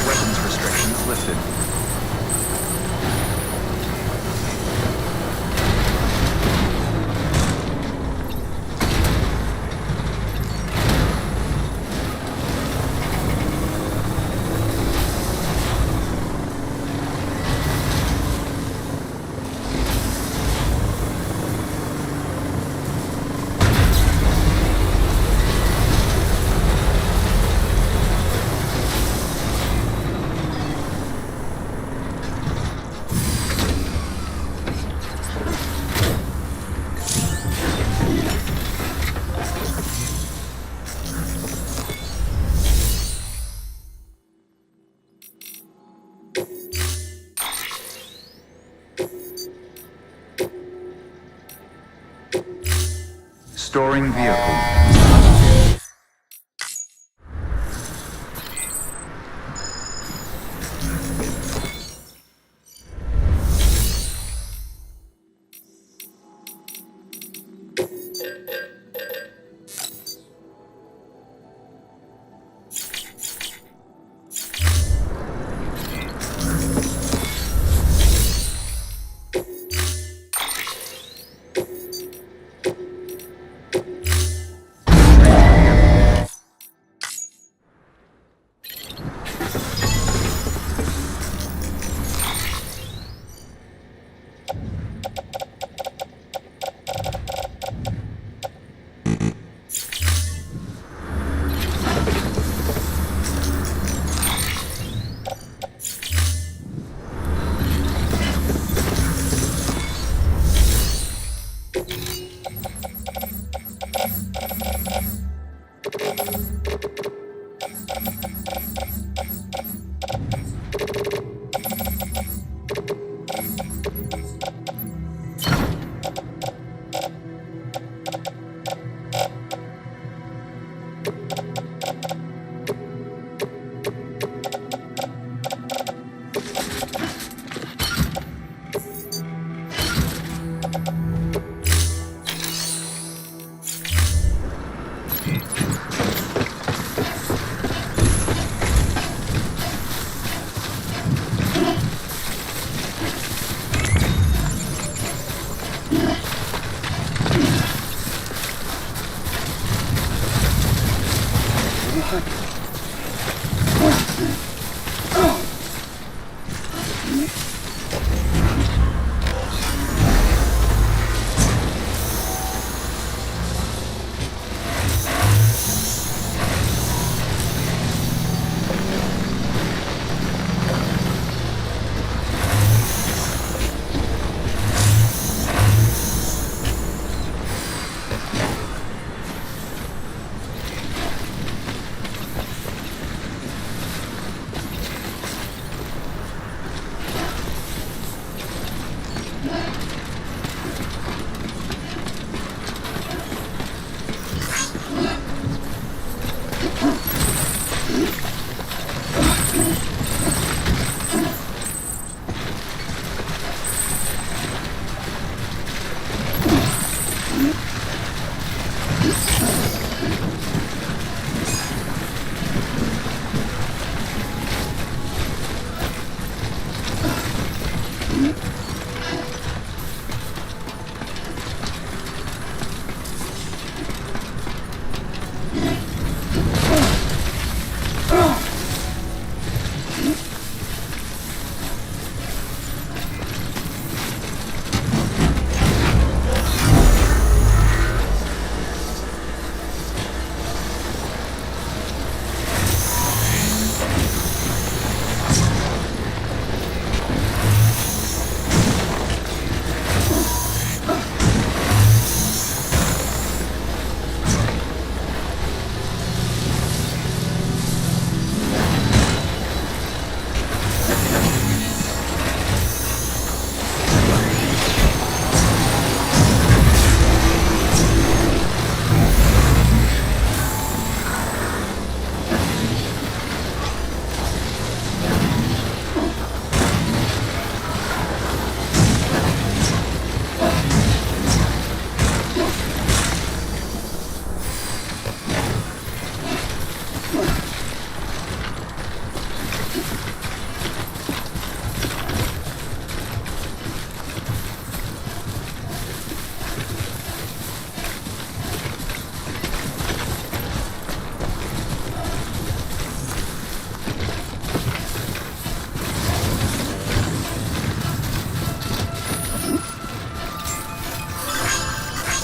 Weapons restrictions lifted. Storing vehicle.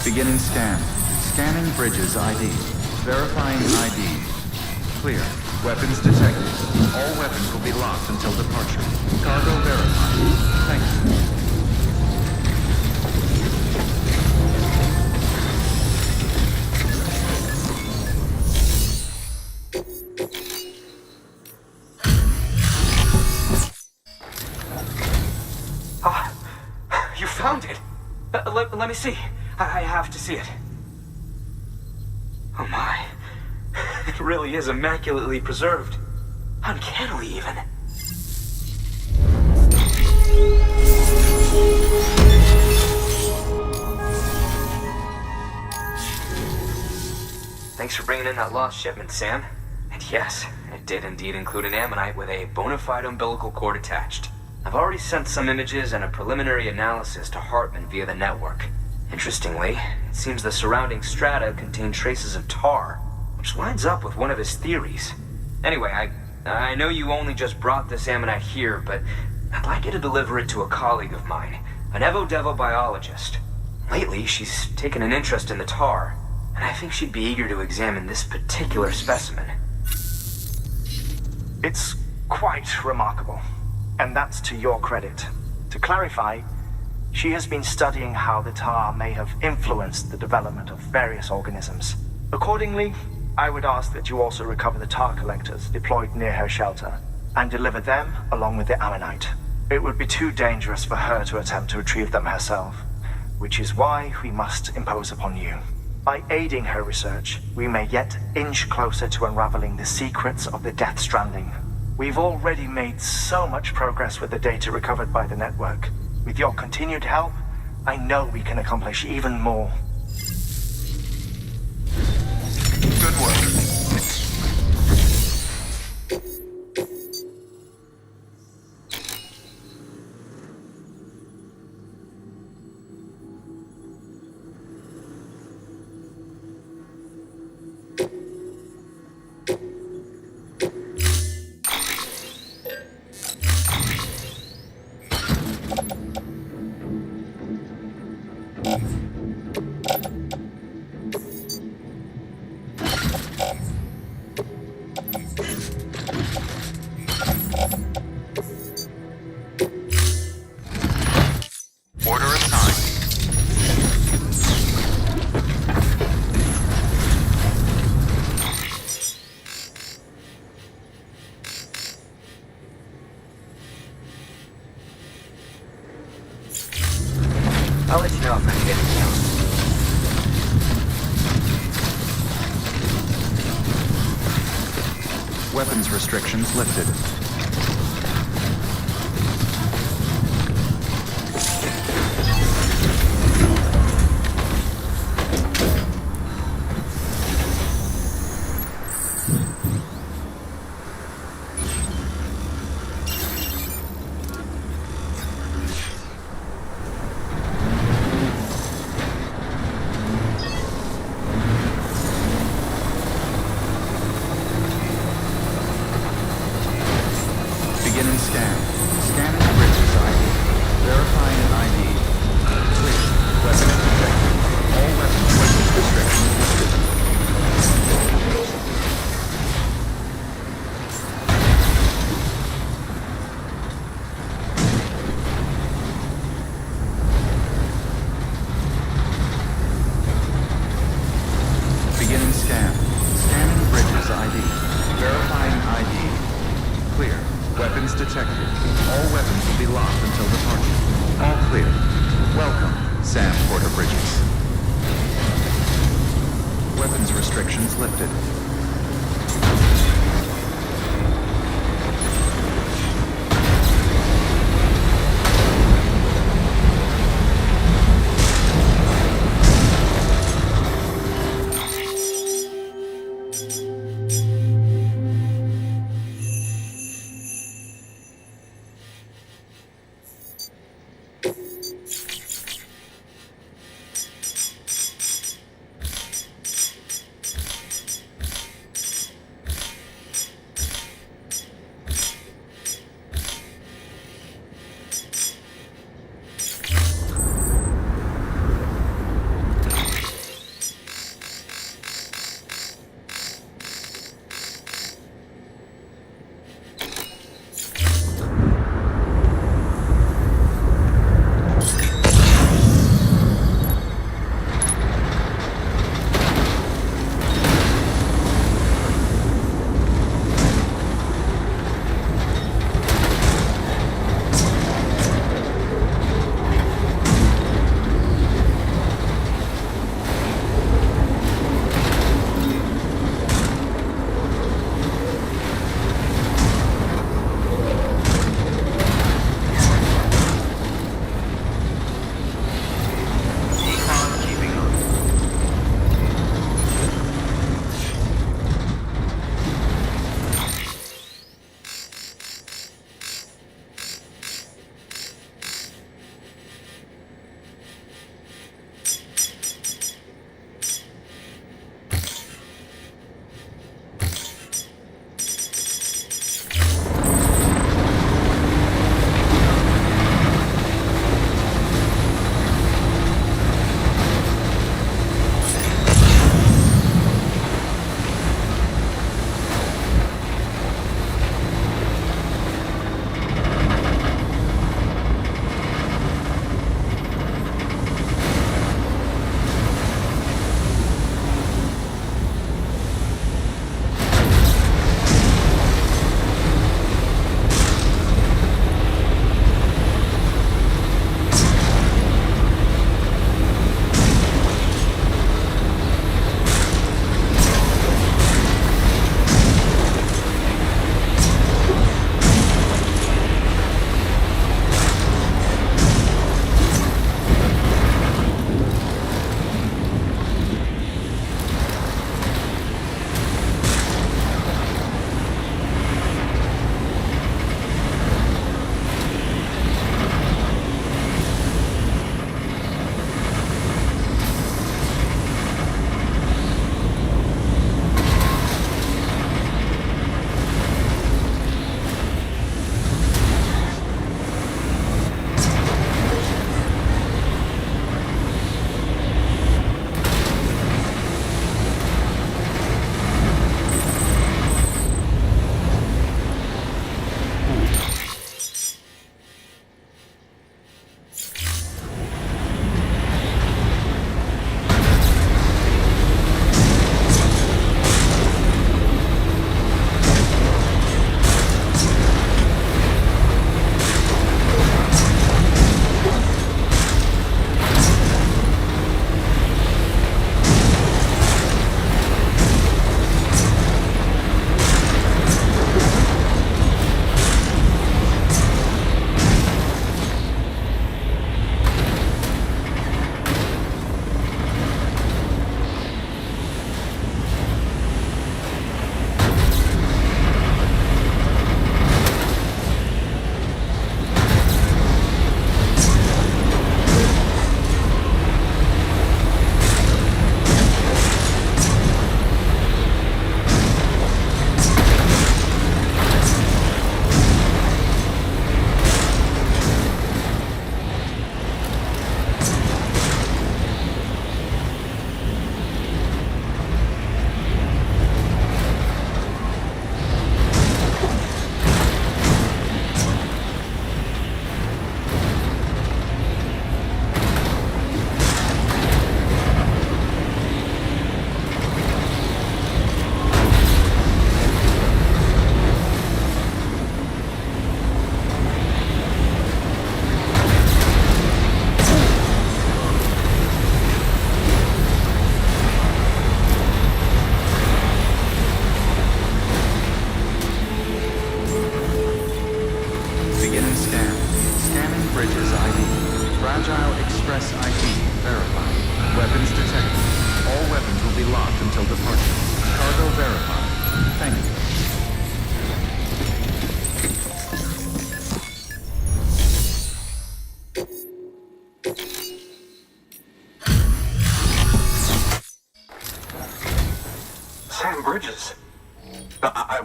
Beginning scan. Scanning bridges ID. Verifying ID. Clear. Weapons detected. All weapons will be locked until departure. Cargo verified. Thank you. You found it! Let me see. I have to see it. Oh my. It really is immaculately preserved. Uncannily, even. Thanks for bringing in that lost shipment, Sam. And yes, it did indeed include an ammonite with a bona fide umbilical cord attached. I've already sent some images and a preliminary analysis to Hartman via the network. Interestingly, it seems the surrounding strata contain traces of tar, which lines up with one of his theories. Anyway, I know you only just brought this ammonite here, but I'd like you to deliver it to a colleague of mine, an Evo-Devo biologist. Lately, she's taken an interest in the tar, and I think she'd be eager to examine this particular specimen. It's quite remarkable, and that's to your credit. To clarify, she has been studying how the tar may have influenced the development of various organisms. Accordingly, I would ask that you also recover the tar collectors deployed near her shelter and deliver them along with the ammonite. It would be too dangerous for her to attempt to retrieve them herself, which is why we must impose upon you. By aiding her research, we may yet inch closer to unraveling the secrets of the Death Stranding. We've already made so much progress with the data recovered by the network. With your continued help, I know we can accomplish even more. Good work. restrictions lifted. Beginning scan. Scanning bridges ID. Verifying an ID. Clear. Weapons detected. All weapons restrictions lifted. Beginning scan. Scanning bridges ID. Verifying ID. Clear. Weapons detected. All weapons will be locked until departure. All clear. Welcome, Sam Porter Bridges. Weapons restrictions lifted.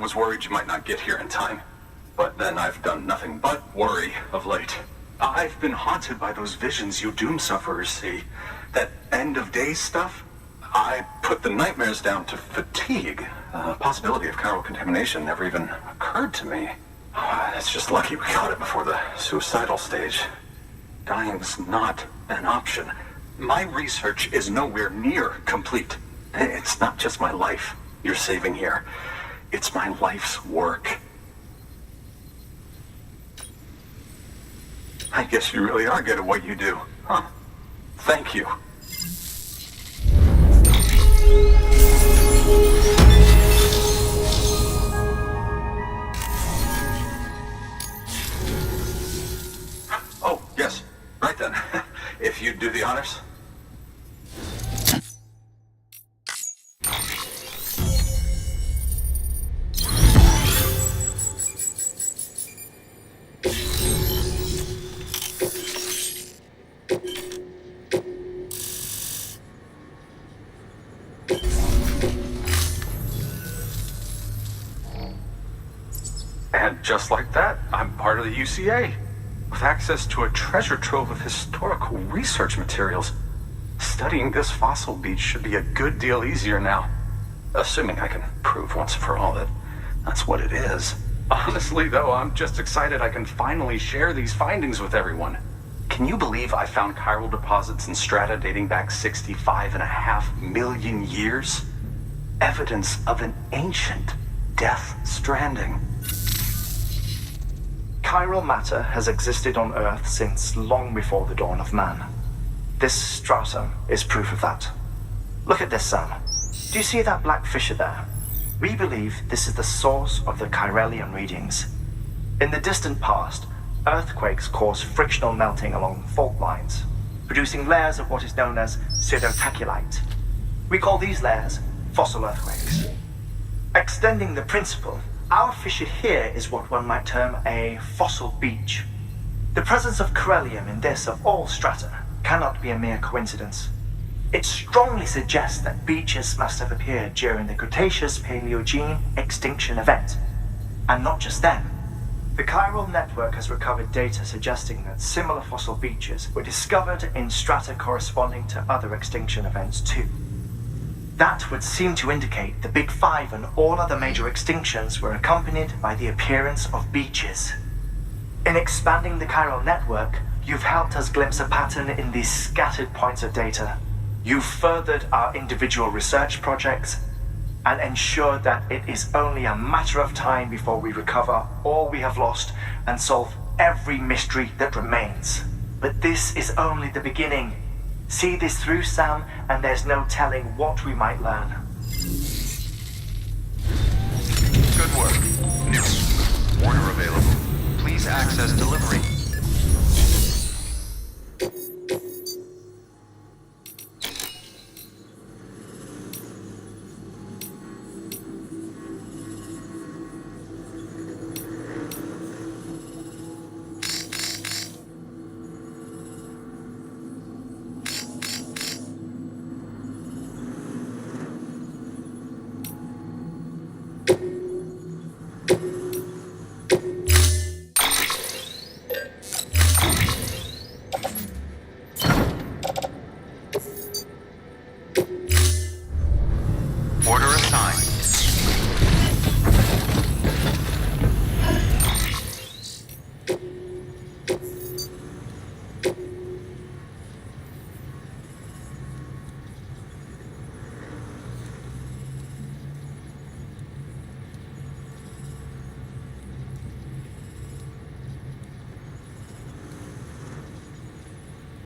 was worried you might not get here in time. But then I've done nothing but worry of late. I've been haunted by those visions you doom sufferers see. That end of days stuff. I put the nightmares down to fatigue. The possibility of chiral contamination never even occurred to me. It's just lucky we caught it before the suicidal stage. Dying's not an option. My research is nowhere near complete. It's not just my life you're saving here. It's my life's work. I guess you really are good at what you do, huh? Thank you. Oh, yes. Right then. If you'd do the honors. And just like that, I'm part of the UCA, with access to a treasure trove of historical research materials. Studying this fossil beach should be a good deal easier now, assuming I can prove once for all that that's what it is. Honestly, though, I'm just excited I can finally share these findings with everyone. Can you believe I found chiral deposits in strata dating back 65.5 million years? Evidence of an ancient death stranding. Chiral matter has existed on Earth since long before the dawn of man. This stratum is proof of that. Look at this, Sam. Do you see that black fissure there? We believe this is the source of the Chiralian readings. In the distant past, earthquakes caused frictional melting along fault lines, producing layers of what is known as pseudotaculite. We call these layers fossil earthquakes. Extending the principle, our fissure here is what one might term a fossil beach. The presence of Chiralium in this of all strata cannot be a mere coincidence. It strongly suggests that beaches must have appeared during the Cretaceous-Paleogene extinction event. And not just then. The chiral network has recovered data suggesting that similar fossil beaches were discovered in strata corresponding to other extinction events too. That would seem to indicate the Big Five and all other major extinctions were accompanied by the appearance of beaches. In expanding the chiral network, you've helped us glimpse a pattern in these scattered points of data. You've furthered our individual research projects and ensured that it is only a matter of time before we recover all we have lost and solve every mystery that remains. But this is only the beginning. See this through, Sam, and there's no telling what we might learn. Good work. New. Warner available. Please access delivery.